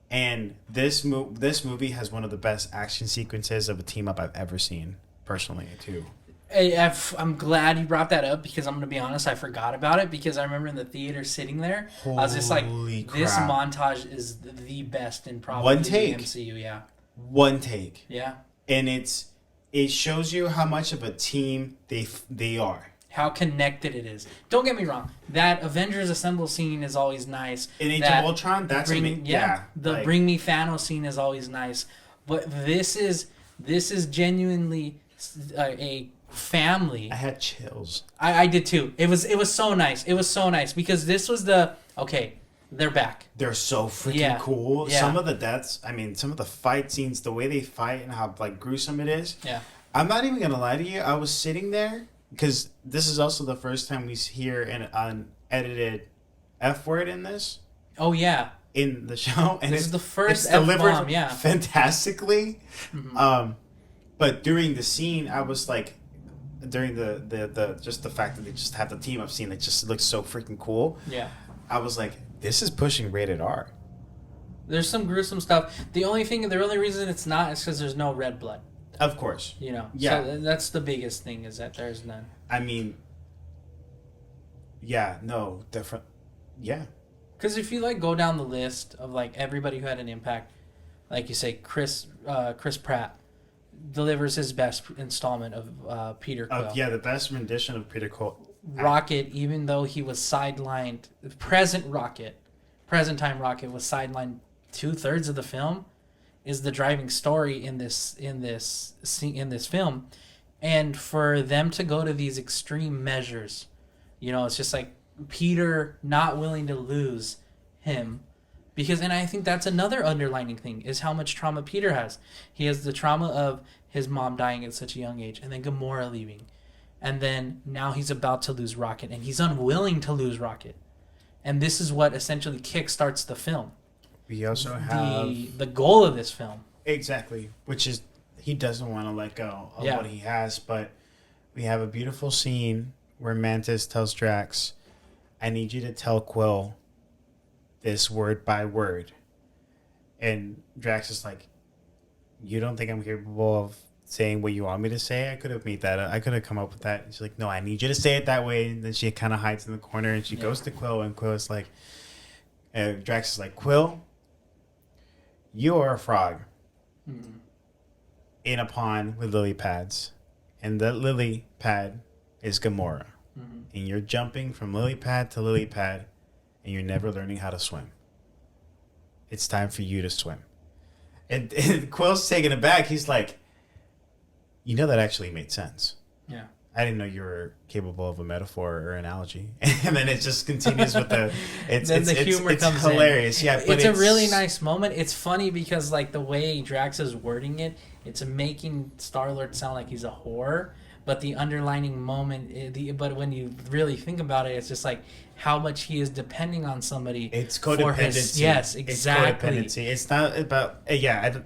And this movie has one of the best action sequences of a team up I've ever seen, personally, too. I'm glad you brought that up because I'm going to be honest, I forgot about it because I remember in the theater sitting there, I was just like, this montage is the best in probably the MCU, yeah. One take. Yeah. And it shows you how much of a team they are. How connected it is. Don't get me wrong. That Avengers Assemble scene is always nice. In Age of Ultron, that's Bring Me Thanos scene is always nice. But this is genuinely a family. I had chills. I did too. It was so nice. It was so nice because this was they're back. They're so freaking cool. Yeah. Some of the deaths, some of the fight scenes, the way they fight and how gruesome it is. Yeah. I'm not even gonna lie to you. I was sitting there because this is also the first time we hear an unedited F word in this. Oh yeah. In the show, and this is the first it's delivered F-bomb, fantastically. But during the scene, I was like, during the just the fact that they just have the team up scene that just looks so freaking cool. Yeah. I was like, this is pushing rated R. There's some gruesome stuff. The only reason it's not is because there's no red blood. Of course. Yeah. So that's the biggest thing is that there's none. Different. Yeah. Because if you go down the list of everybody who had an impact, like you say, Chris Pratt delivers his best installment of Peter Quill. The best rendition of Peter Quill. Rocket, even though he was sidelined, present time Rocket was sidelined 2/3 of the film, is the driving story in this film, and for them to go to these extreme measures, it's just like Peter not willing to lose him, and I think that's another underlining thing is how much trauma Peter has. He has the trauma of his mom dying at such a young age, and then Gamora leaving. And then now he's about to lose Rocket, and he's unwilling to lose Rocket. And this is what essentially kickstarts the film. We also have the goal of this film. Exactly, which is he doesn't want to let go of what he has. But we have a beautiful scene where Mantis tells Drax, I need you to tell Quill this word by word. And Drax is like, you don't think I'm capable of saying what you want me to say? I could have made that. I could have come up with that. And she's like, no, I need you to say it that way. And then she kind of hides in the corner and she goes to Quill, and Quill is like, Drax is like, Quill, you are a frog in a pond with lily pads, and that lily pad is Gamora, and you're jumping from lily pad to lily pad, and you're never learning how to swim. it's time for you to swim. And Quill's taken aback. He's like, you know, that actually made sense. Yeah. I didn't know you were capable of a metaphor or analogy. And then it just continues with the... The humor comes hilarious. in. Yeah, but it's a really nice moment. It's funny because, like, the way Drax is wording it, it's making Star-Lord sound like he's a whore. But the underlining moment... But when you really think about it, it's just like how much he is depending on somebody. It's codependency. Yes, exactly. It's codependency. It's not about... Yeah,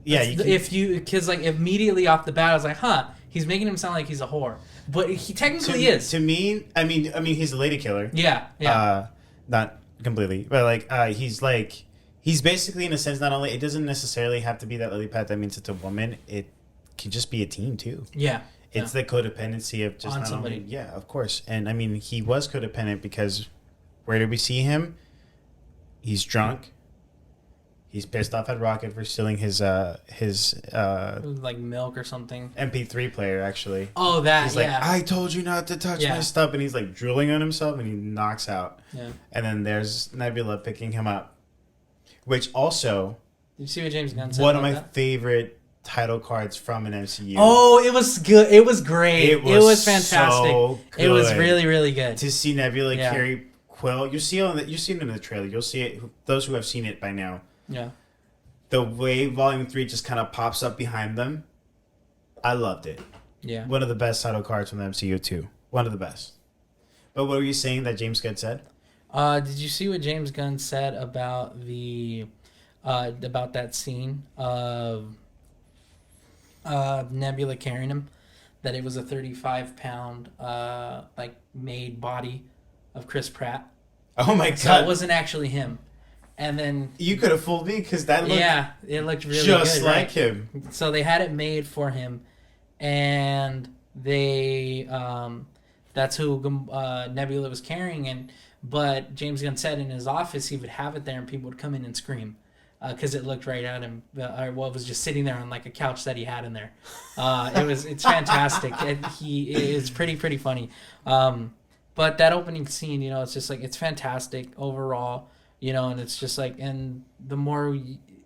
because, like, immediately off the bat, I was like, huh... He's making him sound like he's a whore, but he technically is. To me, I mean, he's a lady killer. Yeah. Not completely, but he's basically, in a sense, not only, it doesn't necessarily have to be that lily pad that means it's a woman. It can just be a team too. Yeah. It's the codependency of just on not somebody. Only, yeah, of course. And I mean, he was codependent because where did we see him? He's drunk. He's pissed off at Rocket for stealing his like milk or something. MP3 player, actually. Oh, that, he's like, I told you not to touch my stuff, and he's like drooling on himself, and he knocks out. Yeah. And then there's Nebula picking him up, which also. Did you see what James Gunn said? One of my favorite title cards from an MCU. Oh, it was good. It was great. It was fantastic. So good. It was really, really good To see Nebula carry Quill. You've seen it in the trailer. You'll see it. Those who have seen it by now. Yeah. The way Volume 3 just kind of pops up behind them, I loved it. Yeah. One of the best title cards from the MCU too. One of the best. But what were you saying that James Gunn said? Did you see what James Gunn said about that scene of Nebula carrying him? That it was a 35-pound made body of Chris Pratt. Oh my god! So it wasn't actually him. And then you could have fooled me because that looked it looked really just good, like right? him. So they had it made for him, and they that's who Nebula was carrying. But James Gunn said in his office he would have it there, and people would come in and scream because it looked right at him. Or what was just sitting there on like a couch that he had in there. It's fantastic. It's pretty funny. But that opening scene, it's just like it's fantastic overall. And it's just like, and the more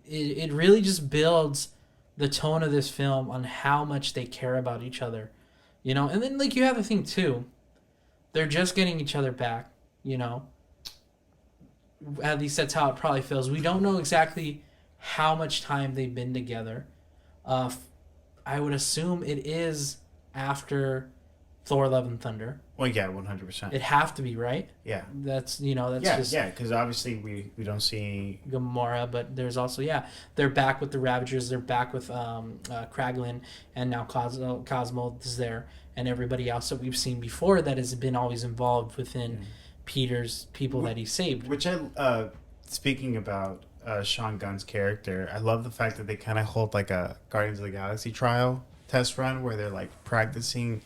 it really just builds the tone of this film on how much they care about each other, and then like you have the thing too, they're just getting each other back, at least that's how it probably feels. We don't know exactly how much time they've been together. I would assume it is after Thor: Love and Thunder. Well, yeah, 100%. It have to be, right? Yeah. That's just... Yeah, because obviously we don't see... Gamora, but there's also, they're back with the Ravagers, they're back with Kraglin, and now Cosmo is there, and everybody else that we've seen before that has been always involved within Peter's people that he saved. Which speaking about Sean Gunn's character, I love the fact that they kind of hold like a Guardians of the Galaxy trial test run where they're like practicing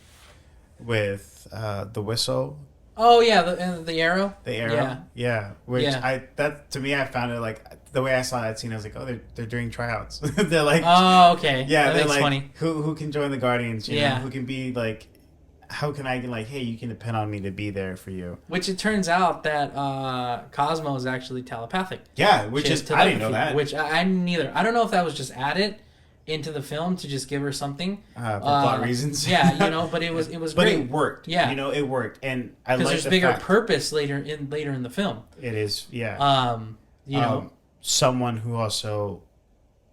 with the whistle. Oh yeah, the arrow. The arrow. Yeah. To me, I found it like the way I saw that scene. I was like, oh, they're doing tryouts. They're like, oh okay, yeah, that's like, funny. Who can join the Guardians? You know, who can be like, how can I be like, hey, you can depend on me to be there for you. Which it turns out that Cosmo is actually telepathic. Yeah, which is I didn't know that. Which I didn't either. I don't know if that was just added into the film to just give her something for plot reasons. Yeah, but it was but great. It worked. Yeah, it worked, and I like there's bigger purpose later in the film. It is, yeah. Someone who also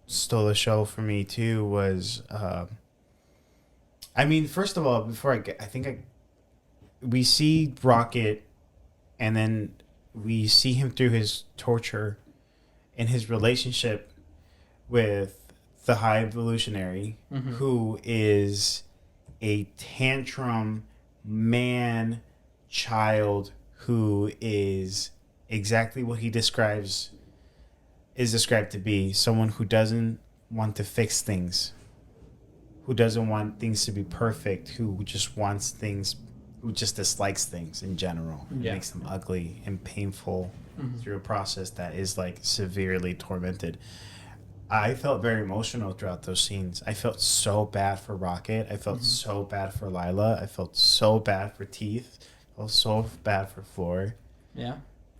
stole the show for me too was, I mean, first of all, we see Rocket, and then we see him through his torture, and his relationship with the High Evolutionary, who is a tantrum child who is exactly what he described to be, someone who doesn't want to fix things, who doesn't want things to be perfect, who just wants things, who just dislikes things in general. It makes them ugly and painful through a process that is like severely tormented. I felt very emotional throughout those scenes. I felt so bad for Rocket. I felt so bad for Lila. I felt so bad for Teeth. I felt so bad for Floor. Yeah.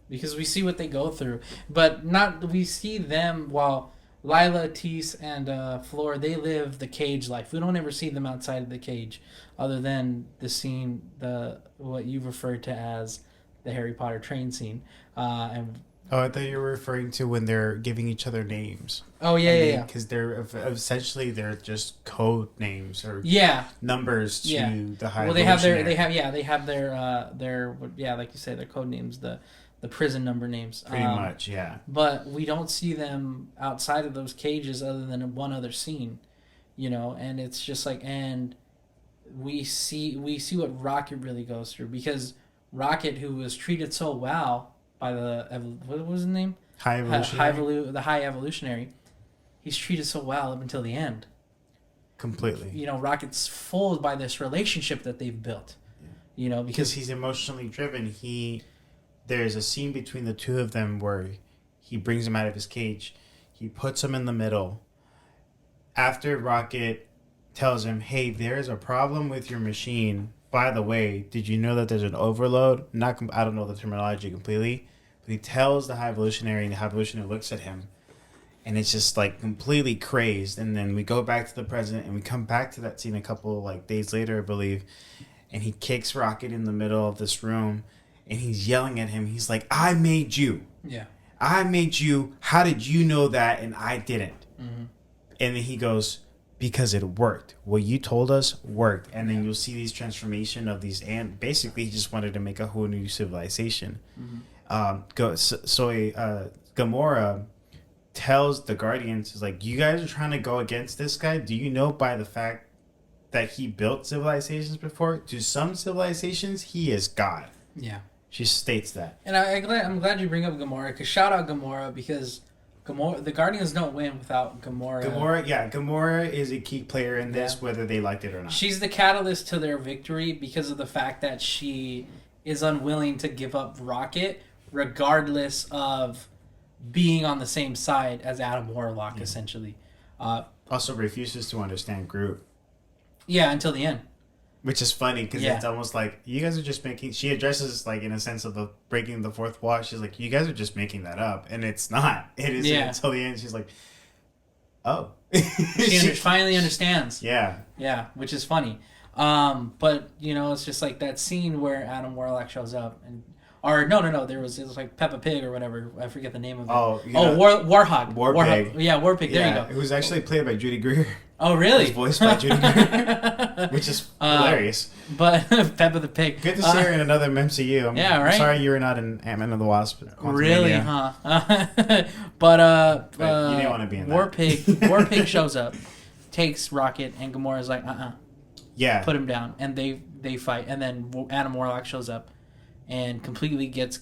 because we see what they go through, but not we see them while Lila, Tease, and Floor, they live the cage life. We don't ever see them outside of the cage, other than the scene, the what you referred to as the Harry Potter train scene. And Oh, I thought you were referring to when they're giving each other names. oh yeah. Because they're essentially they're just code names or Yeah, numbers to the High well, Evolutionary. they have their like you say, their code names, the prison number names. Pretty much, yeah. But we don't see them outside of those cages other than one other scene, and it's just like, and we see what Rocket really goes through, because Rocket, who was treated so well by what was his name? High Evolutionary. The High Evolutionary. He's treated so well up until the end. Completely. Rocket's fooled by this relationship that they've built. Yeah. Because he's emotionally driven. There's a scene between the two of them where he brings him out of his cage. He puts him in the middle. After Rocket tells him, hey, there's a problem with your machine. By the way, did you know that there's an overload? I don't know the terminology completely. But he tells the High Evolutionary, and the High Evolutionary looks at him. And it's just like completely crazed. And then we go back to the present, and we come back to that scene a couple days later, I believe. And he kicks Rocket in the middle of this room. And he's yelling at him. He's like, I made you. Yeah. I made you. How did you know that and I didn't? Mm-hmm. And then he goes, because it worked. What you told us worked. And then you'll see these transformation of these. And basically, he just wanted to make a whole new civilization. Mm-hmm. Gamora tells the Guardians, is like, you guys are trying to go against this guy? Do you know by the fact that he built civilizations before? To some civilizations, he is God. Yeah. She states that. And I'm glad you bring up Gamora, because shout out Gamora, because the Guardians don't win without Gamora. Gamora is a key player in this, whether they liked it or not. She's the catalyst to their victory because of the fact that she is unwilling to give up Rocket, regardless of being on the same side as Adam Warlock, essentially. Also refuses to understand Groot. Yeah, until the end. Which is funny because it's almost like you guys are just making. She addresses in a sense of breaking the fourth wall. She's like, you guys are just making that up, and it's not. It isn't until the end. She's like, oh, she finally understands. Yeah, which is funny. But it's just like that scene where Adam Warlock shows up and. Or no, it was like Peppa Pig or whatever. I forget the name of it. Warhog. Warpig. Yeah, Warpig. There you go. It was actually played by Judy Greer. Oh, really? It was voiced by Judy Greer, which is hilarious. But Peppa the Pig. Good to see her in another MCU. I'm sorry you were not in Ant-Man and the Wasp. Really, huh? But you didn't want to be in that. Warpig shows up, takes Rocket, and Gamora's like, yeah, put him down, and they fight, and then Adam Warlock shows up. And completely kills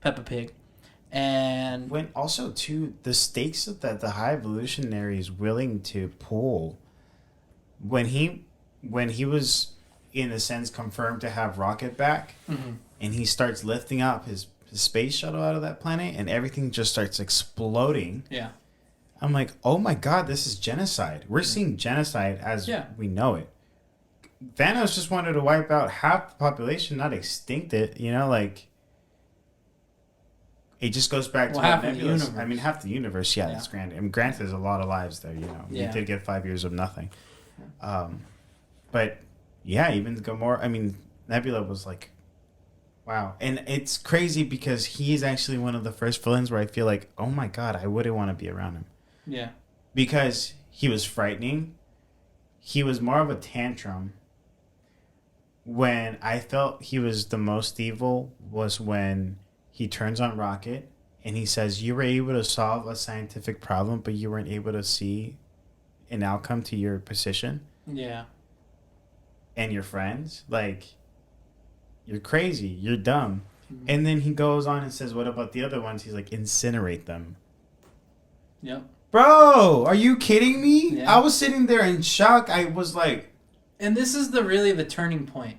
Peppa Pig. And when also too the stakes that the High Evolutionary is willing to pull when he was in a sense confirmed to have Rocket back, and he starts lifting up his space shuttle out of that planet and everything just starts exploding. Yeah. I'm like, oh my god, this is genocide. We're seeing genocide as we know it. Thanos just wanted to wipe out half the population, not extinct it. It just goes back to half the universe. I mean, half the universe. Yeah, that's granted. I mean, granted, there's a lot of lives there. We did get 5 years of nothing. But yeah, even Gamora. I mean, Nebula was like, wow, and it's crazy because he's actually one of the first villains where I feel like, oh my god, I wouldn't want to be around him. Yeah, because he was frightening. He was more of a tantrum. When I felt he was the most evil was when he turns on Rocket and he says, you were able to solve a scientific problem, but you weren't able to see an outcome to your position. Yeah. And your friends. Like, you're crazy. You're dumb. Mm-hmm. And then he goes on and says, what about the other ones? He's like, incinerate them. Yep. Bro, are you kidding me? Yeah. I was sitting there in shock. I was like... And this is really the turning point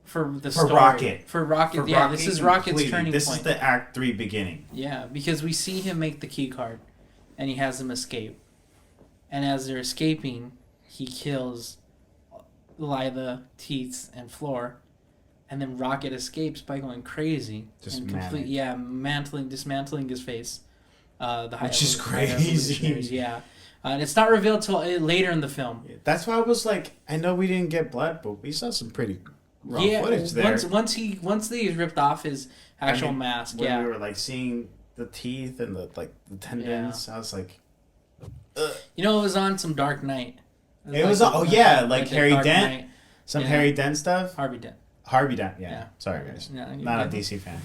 for the story. Rocket. For Rocket. This is Rocket's turning point. This is the Act 3 beginning. Yeah, because we see him make the key card, and he has them escape. And as they're escaping, he kills Lila, Teats, and Floor. and then Rocket escapes by going crazy Just and manic. dismantling his face. Which is high crazy. evolutionaries, yeah. And it's not revealed till later in the film. That's why I was like, I know we didn't get blood, but we saw some pretty raw footage there. Once they ripped off his actual mask, when we were like seeing the teeth and the tendons, I was like, ugh. You know, it was on some Dark Knight. It was like Harry Dark Dent, Knight. some Harry Dent stuff. Harvey Dent. Harvey Dent, yeah. Sorry guys, not a DC fan.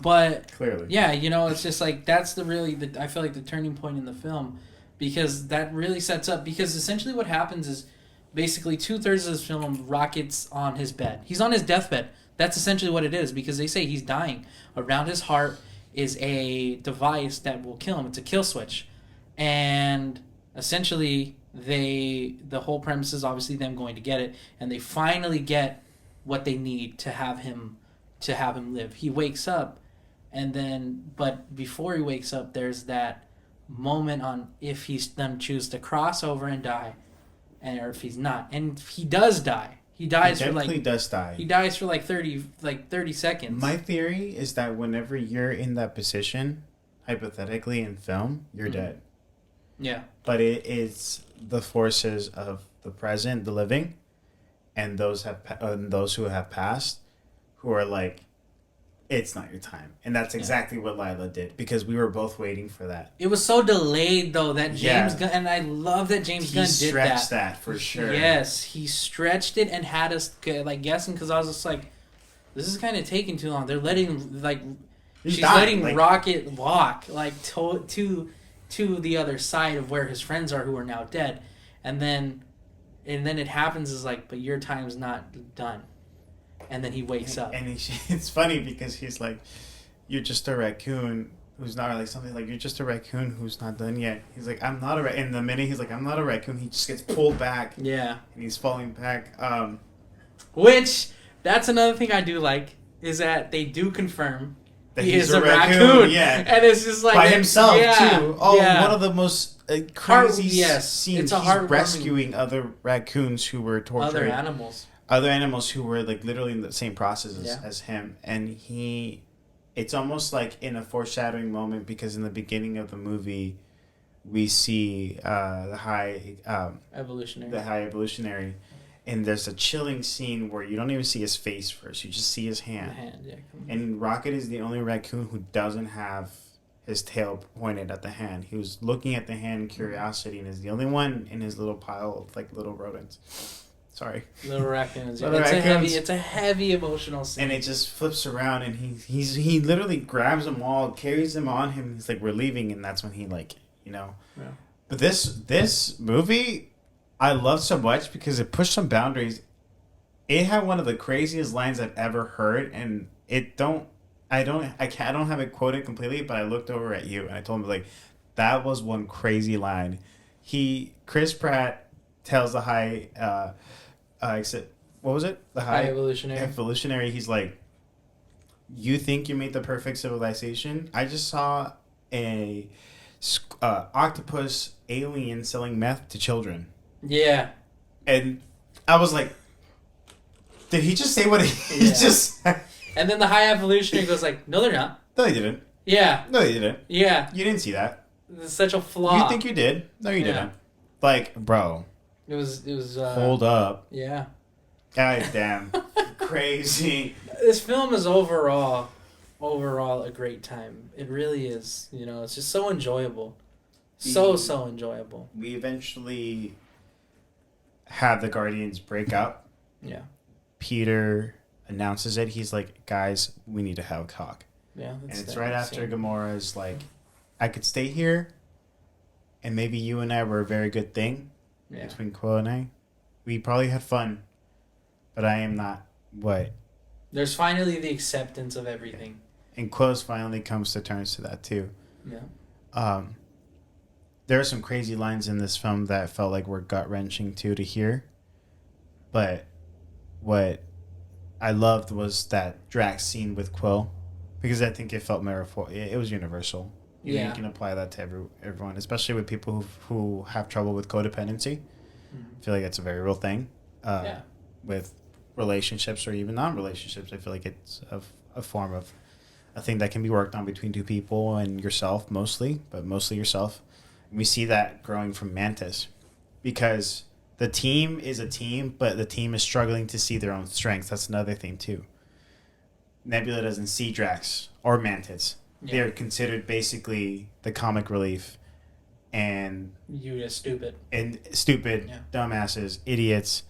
But clearly, yeah, you know, it's just like that's I feel like the turning point in the film, because that really sets up, because essentially what happens is basically 2/3 of this film, Rocket's on his bed. He's on his deathbed. That's essentially what it is, because they say he's dying. Around his heart is a device that will kill him. It's a kill switch, and essentially the whole premise is obviously them going to get it, and they finally get what they need to have him live. He wakes up, and then but before he wakes up, there's that moment on if he's then choose to cross over and die, or if he's not, and he does die. He dies for like does die. He dies for like 30 seconds. My theory is that whenever you're in that position, hypothetically in film, you're dead. Yeah. But it is the forces of the present, the living, and those who have passed, who are like, it's not your time. And that's exactly what Lila did, because we were both waiting for that. It was so delayed, though, that James Gunn, and I love that James Gunn did that. He stretched that for sure. Yes, he stretched it and had us like guessing, because I was just like, this is kind of taking too long. They're letting letting Rocket walk like to the other side of where his friends are, who are now dead, and then it happens is like, but your time's not done. And then he wakes up. And it's funny because he's like, you're just a raccoon who's not, like, something like, you're just a raccoon who's not done yet. He's like, I'm not a raccoon. In the minute he's like, I'm not a raccoon, he just gets pulled back. Yeah. And he's falling back. Which, that's another thing I do like, is that they do confirm that he is a raccoon. Yeah. And it's just like... By himself, too. Oh, yeah. One of the most crazy It's scenes. a He's rescuing other raccoons who were tortured. Other animals who were like literally in the same process as him, and it's almost like in a foreshadowing moment, because in the beginning of the movie we see the high evolutionary, and there's a chilling scene where you don't even see his face first, you just see his hand. And Rocket is the only raccoon who doesn't have his tail pointed at the hand. He was looking at the hand in curiosity, and is the only one in his little pile of like little rodents. Sorry. Little raccoons. It's a heavy emotional scene. And it just flips around, and he literally grabs them all, carries them on him. He's like, we're leaving, and that's when he, like, you know. Yeah. But this movie, I love so much because it pushed some boundaries. It had one of the craziest lines I've ever heard, and I don't have it quoted completely, but I looked over at you and I told him, like, that was one crazy line. Chris Pratt tells the high what was it? The high evolutionary. He's like, you think you made the perfect civilization? I just saw a octopus alien selling meth to children. Yeah. And I was like, did he just say what he just said? And then the high evolutionary goes like, no, they're not. No, they didn't. Yeah. No, they didn't. Yeah. You didn't see that. It's such a flaw. You think you did? No, you didn't. Like, bro. It was. Hold up. Yeah. God damn. Crazy. This film is overall a great time. It really is. You know, it's just so enjoyable. So enjoyable. We eventually have the Guardians break up. Yeah. Peter announces it. He's like, guys, we need to have a talk. Yeah. And it's right after Gamora's like, I could stay here, and maybe you and I were a very good thing. Yeah. Between Quill and I. We probably had fun, but I am not what? There's finally the acceptance of everything. And Quill's finally comes to terms to that too. Yeah. There are some crazy lines in this film that felt like were gut-wrenching too to hear. But what I loved was that Drax scene with Quill, because I think it felt metaphor. It was universal. You can apply that to everyone, especially with people who have trouble with codependency. Mm-hmm. I feel like that's a very real thing. With relationships or even non-relationships. I feel like it's a form of a thing that can be worked on between two people and yourself mostly, but mostly yourself. And we see that growing from Mantis because the team is a team, but the team is struggling to see their own strengths. That's another thing too. Nebula doesn't see Drax or Mantis. Yeah. They're considered basically the comic relief and you just stupid. And stupid, yeah. Dumbasses, idiots.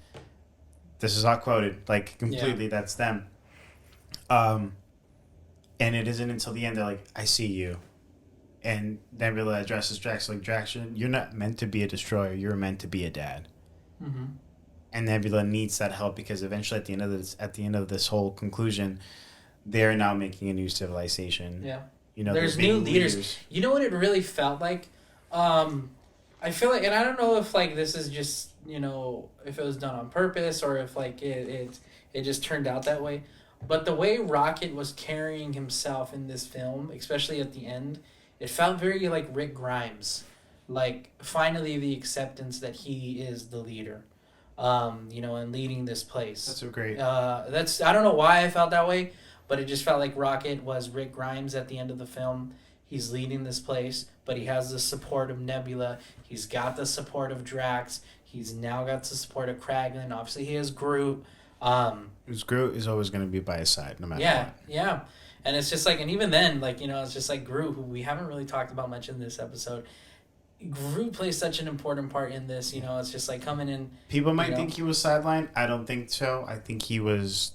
This is all quoted, like completely. Yeah. That's them. And it isn't until the end they're like, "I see you," and Nebula addresses Drax like, "Drax, you're not meant to be a destroyer. You're meant to be a dad." Mm-hmm. And Nebula needs that help because eventually, at the end of this whole conclusion, they're now making a new civilization. Yeah, there's new leaders. You know what it really felt like? I feel like, and I don't know if like this is just if it was done on purpose or if like it just turned out that way. But the way Rocket was carrying himself in this film, especially at the end, it felt very like Rick Grimes. Like, finally the acceptance that he is the leader, and leading this place. That's so great. I don't know why I felt that way, but it just felt like Rocket was Rick Grimes at the end of the film. He's leading this place, but he has the support of Nebula. He's got the support of Drax. He's now got the support of Kraglin. Obviously, he has Groot. Groot is always going to be by his side, no matter what. Yeah. And it's just like, and even then, like, it's just like Groot, who we haven't really talked about much in this episode. Groot plays such an important part in this, it's just like coming in. People might think he was sidelined. I don't think so. I think he was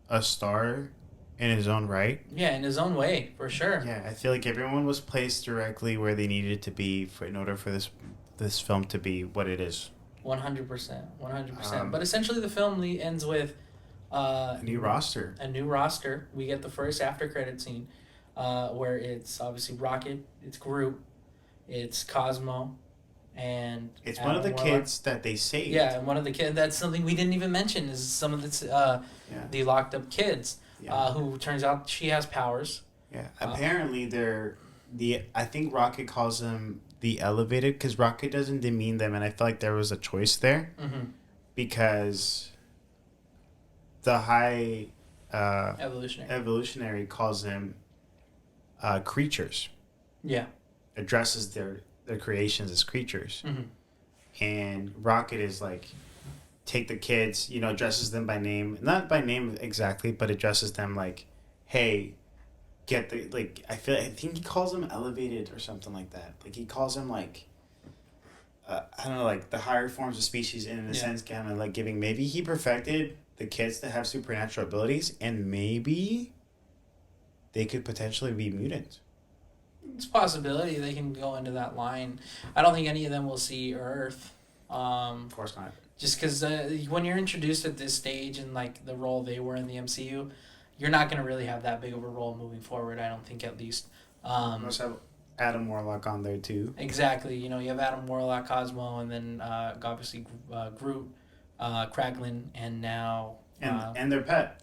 a star in his own right. Yeah, in his own way, for sure. Yeah, I feel like everyone was placed directly where they needed to be in order for this film to be what it is. 100%. But essentially the film ends with a new roster. A new roster. We get the first after credit scene where it's obviously Rocket, it's Groot, it's Cosmo, and it's one of the kids that they saved. Yeah, and one of the kids. That's something we didn't even mention is some of the locked up kids who turns out she has powers. Yeah, apparently I think Rocket calls them the elevated because Rocket doesn't demean them, and I feel like there was a choice there because the high evolutionary calls them creatures. Yeah. Addresses their creations as creatures. And Rocket is like, take the kids, addresses them by name. Not by name exactly, but addresses them like, hey, get the, like, I think he calls them elevated or something like that. Like, he calls them like, I don't know, like the higher forms of species in a sense, kind of like giving, maybe he perfected the kids to have supernatural abilities and maybe they could potentially be mutants. It's a possibility they can go into that line. I don't think any of them will see Earth. Of course not. Just because when you're introduced at this stage and like the role they were in the MCU, you're not going to really have that big of a role moving forward. I don't think, at least. You also have Adam Warlock on there too. Exactly. You have Adam Warlock, Cosmo, and then obviously Groot, Kraglin, and now and their pet.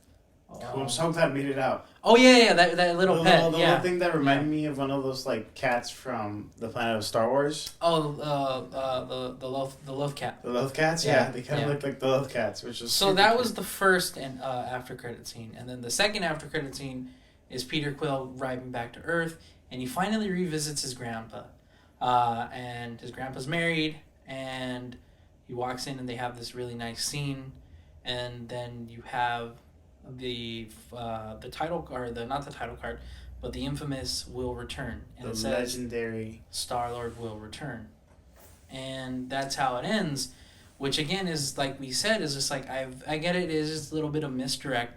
Who I'm so glad made it out. Oh yeah, that little pet. The little thing that reminded me of one of those like cats from the planet of Star Wars. Oh, the Loth cat. The Loth cats, yeah. They kind of look like the Loth cats, which is so. That was the first after credit scene, and then the second after credit scene is Peter Quill arriving back to Earth, and he finally revisits his grandpa, and his grandpa's married, and he walks in, and they have this really nice scene, and then you have the title card, not the title card, but the infamous "will return," and it says legendary Star-Lord will return, and that's how it ends. Which again is, like we said, is just like I get it is just a little bit of misdirect,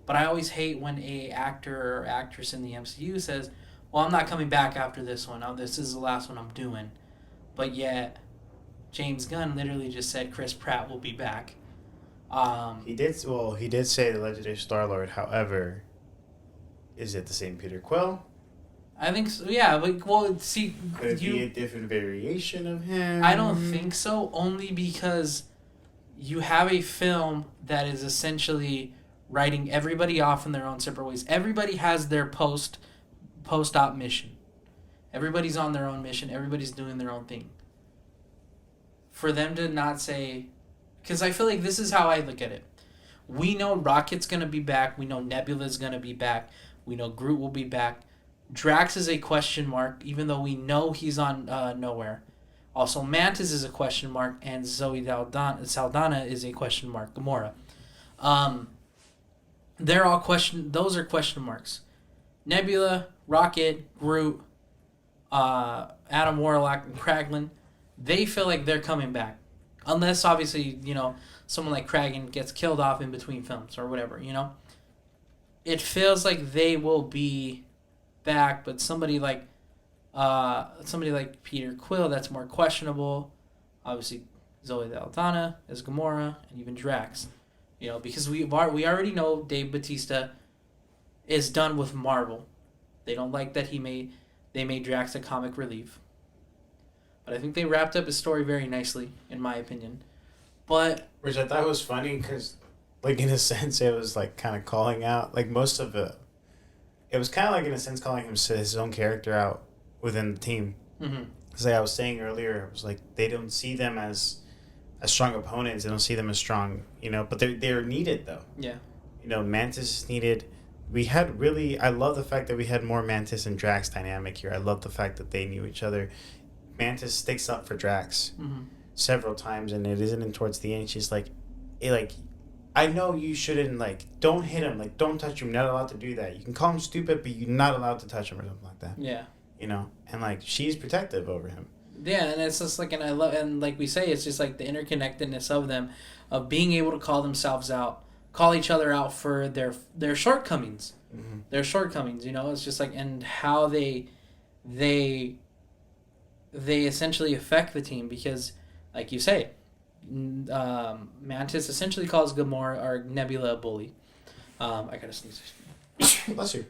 but I always hate when a actor or actress in the MCU says, "Well, I'm not coming back after this one. This is the last one I'm doing," but yet James Gunn literally just said Chris Pratt will be back. He did say the legendary Star-Lord. However, is it the same Peter Quill? I think so. Yeah, could it be a different variation of him? I don't think so. Only because you have a film that is essentially writing everybody off in their own separate ways. Everybody has their post-op mission. Everybody's on their own mission. Everybody's doing their own thing. For them to not say. Because I feel like this is how I look at it. We know Rocket's going to be back. We know Nebula's going to be back. We know Groot will be back. Drax is a question mark, even though we know he's on nowhere. Also, Mantis is a question mark, and Zoe Saldana is a question mark. Gamora. They're all those are question marks. Nebula, Rocket, Groot, Adam Warlock, and Kraglin, they feel like they're coming back. Unless, obviously, someone like Kragan gets killed off in between films or whatever, It feels like they will be back, but somebody like Peter Quill, that's more questionable. Obviously, Zoe Saldana as Gamora, and even Drax. Because we already know Dave Bautista is done with Marvel. They don't like that they made Drax a comic relief. But I think they wrapped up his story very nicely, in my opinion. But which I thought was funny because, like, in a sense, it was like kind of calling out like most of it. It was kind of like in a sense calling his own character out within the team. Mm-hmm. Because like I was saying earlier, it was like they don't see them as strong opponents. They don't see them as strong, but they're needed though. Yeah. Mantis is needed. I love the fact that we had more Mantis and Drax dynamic here. I love the fact that they knew each other. Mantis sticks up for Drax several times, and it isn't towards the end. She's like, I know you shouldn't, don't hit him. Don't touch him. You're not allowed to do that. You can call him stupid, but you're not allowed to touch him or something like that. Yeah. And, she's protective over him. Yeah, and it's just and like we say, it's just like the interconnectedness of them, of being able to call each other out for their shortcomings. Mm-hmm. Their shortcomings, it's just like, and how they essentially affect the team, because, like you say, Mantis essentially calls Gamora or Nebula a bully. I gotta sneeze. Bless you.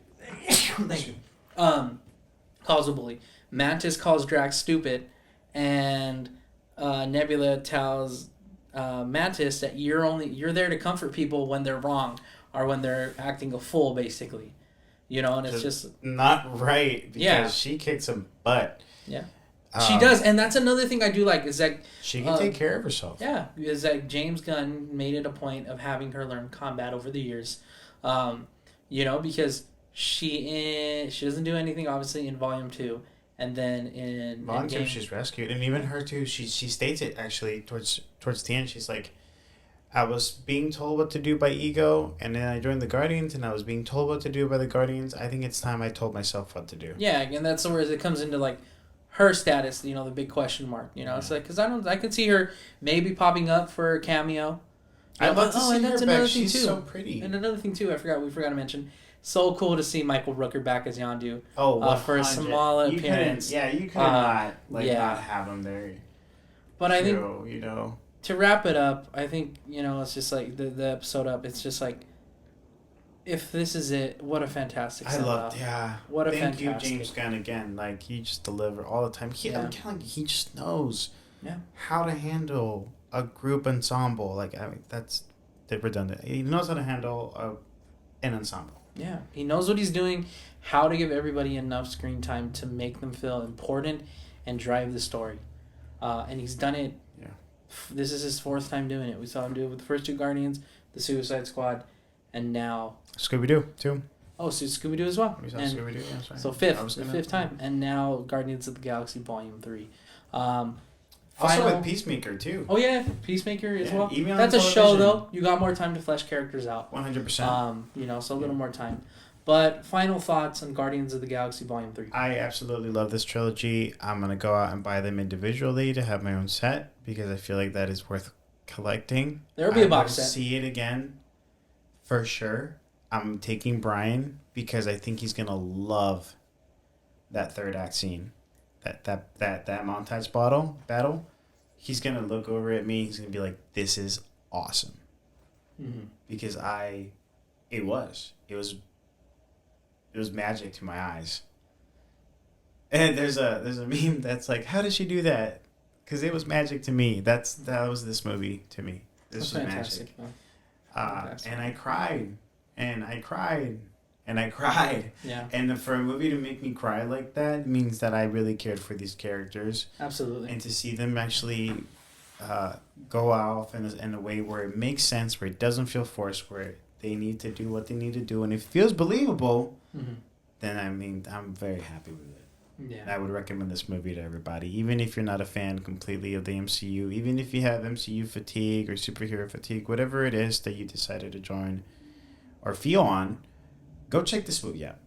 Thank you. Calls a bully. Mantis calls Drax stupid, and Nebula tells Mantis that you're there to comfort people when they're wrong or when they're acting a fool, basically. And it's just not right, because she kicks some butt. Yeah. She does, and that's another thing I do like, is that she can take care of herself. Yeah, is that James Gunn made it a point of having her learn combat over the years, because she doesn't do anything obviously in Volume 2, and then in Volume 2 she's rescued, and even her too. She states it actually towards the end. She's like, I was being told what to do by Ego, and then I joined the Guardians, and I was being told what to do by the Guardians. I think it's time I told myself what to do. Yeah, and that's where it comes into her status, the big question mark. It's like, because I could see her maybe popping up for a cameo. I'd love to see and that's her another back. thing She's too. so pretty. And another thing too, we forgot to mention. So cool to see Michael Rooker back as Yondu. Oh, for a small appearance. You couldn't not have him there. But I think to wrap it up, I think it's just like the episode up. It's just like, if this is it, what a fantastic send-off. What a fantastic. Thank you, James Gunn, again. He just deliver all the time. I'm telling you, he just knows how to handle a group ensemble. That's redundant. He knows how to handle an ensemble. Yeah, he knows what he's doing, how to give everybody enough screen time to make them feel important and drive the story. And he's done it. Yeah. This is his fourth time doing it. We saw him do it with the first two Guardians, the Suicide Squad, and now Scooby-Doo too. Oh, so Scooby-Doo as well. We saw Scooby-Doo. Yeah, sorry. So fifth time, and now Guardians of the Galaxy Volume 3. Also with Peacemaker too. Oh yeah, Peacemaker as well. Even that's a show though. You got more time to flesh characters out. 100%. So a little more time. But final thoughts on Guardians of the Galaxy Volume 3. I absolutely love this trilogy. I'm gonna go out and buy them individually to have my own set, because I feel like that is worth collecting. There'll be a box set. See it again, for sure. I'm taking Brian because I think he's gonna love that third act scene. That montage battle, he's gonna look over at me. He's gonna be like, "This is awesome," because it was magic to my eyes. And there's a meme that's like, "How did she do that?" Because it was magic to me. That was this movie to me. This was magic. And I cried, and I cried. And I cried. Yeah. And for a movie to make me cry like that means that I really cared for these characters. Absolutely. And to see them actually go off in a way where it makes sense, where it doesn't feel forced, where they need to do what they need to do, and it feels believable, then I mean, I'm very happy with it. Yeah. I would recommend this movie to everybody, even if you're not a fan completely of the MCU, even if you have MCU fatigue or superhero fatigue, whatever it is that you decided to join or feel on, go check this movie out.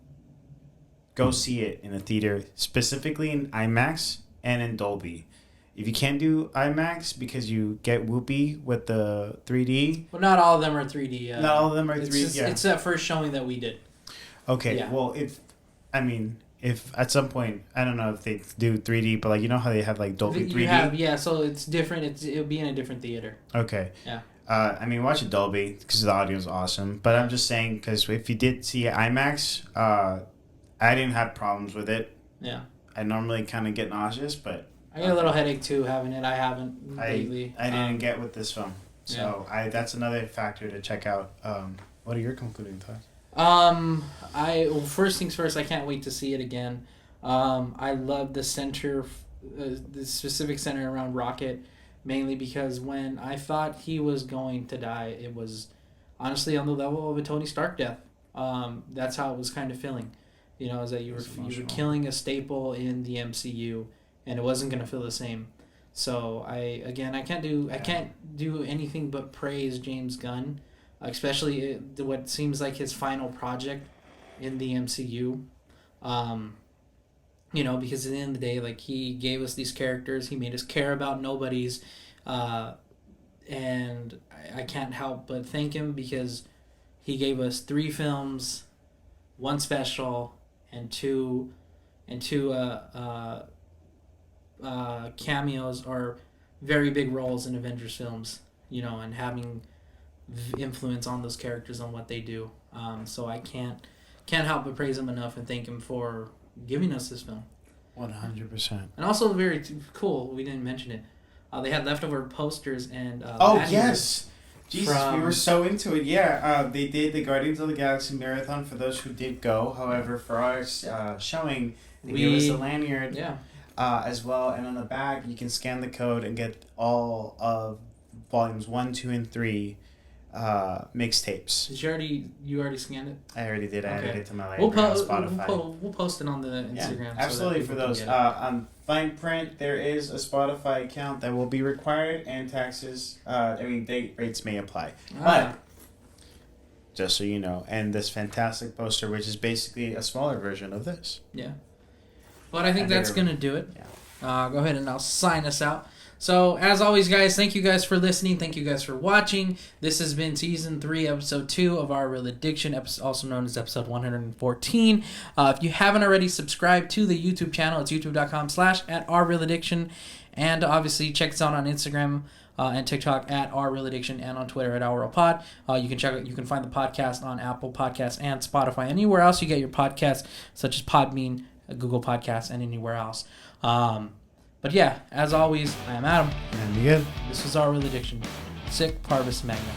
Go see it in a theater, specifically in IMAX and in Dolby. If you can't do IMAX because you get whoopee with the 3D. Well, not all of them are 3D. Not all of them are 3D. It's that first showing that we did. Okay, yeah. Well, if at some point, I don't know if they do 3D, but like, you know how they have like Dolby 3D? So it's different. It'll be in a different theater. Okay. Yeah. I mean, watch it Dolby because the audio is awesome. But I'm just saying, because if you did see IMAX, I didn't have problems with it. Yeah. I normally kind of get nauseous, but I get a little headache too having it. I haven't lately. I didn't get with this film, so that's another factor to check out. What are your concluding thoughts? First things first, I can't wait to see it again. I love the center, the specific center around Rocket, mainly because when I thought he was going to die, it was honestly on the level of a Tony Stark death. That's how it was kind of feeling. You know, is that you were killing a staple in the MCU, and it wasn't gonna feel the same. So I can't do anything but praise James Gunn, especially what seems like his final project in the MCU. You know, because at the end of the day, like, he gave us these characters, he made us care about nobodies, and I can't help but thank him because he gave us 3 films, 1 special, and two cameos or very big roles in Avengers films, you know, and having influence on those characters on what they do. So I can't help but praise him enough and thank him for giving us this film. 100%. And also very cool, we didn't mention it, they had leftover posters and yes, Jesus, we were so into it. They did the Guardians of the Galaxy Marathon for those who did go. However, for our showing, they gave us a lanyard as well. And on the back, you can scan the code and get all of volumes 1, 2, and 3 mixtapes. Did you already scanned it? I already did. I added it to my library on Spotify. We'll post it on the Instagram. Absolutely, for those. On fine print, there is a Spotify account that will be required, and taxes. Date rates may apply. But just so you know, and this fantastic poster, which is basically a smaller version of this. Yeah. But I think that's gonna do it. Yeah. Go ahead and I'll sign us out. So, as always, guys, thank you guys for listening. Thank you guys for watching. This has been Season 3, Episode 2 of Our Real Addiction, also known as Episode 114. If you haven't already subscribed to the YouTube channel, it's youtube.com/@OurRealAddiction. And obviously, check us out on Instagram and TikTok @OurRealAddiction and on Twitter @OurRealPod. You can find the podcast on Apple Podcasts and Spotify. Anywhere else you get your podcasts, such as Podbean, Google Podcasts, and anywhere else. But yeah, as always, I am Adam. And Miguel. This was Our Real Addiction. Sic Parvis Magna.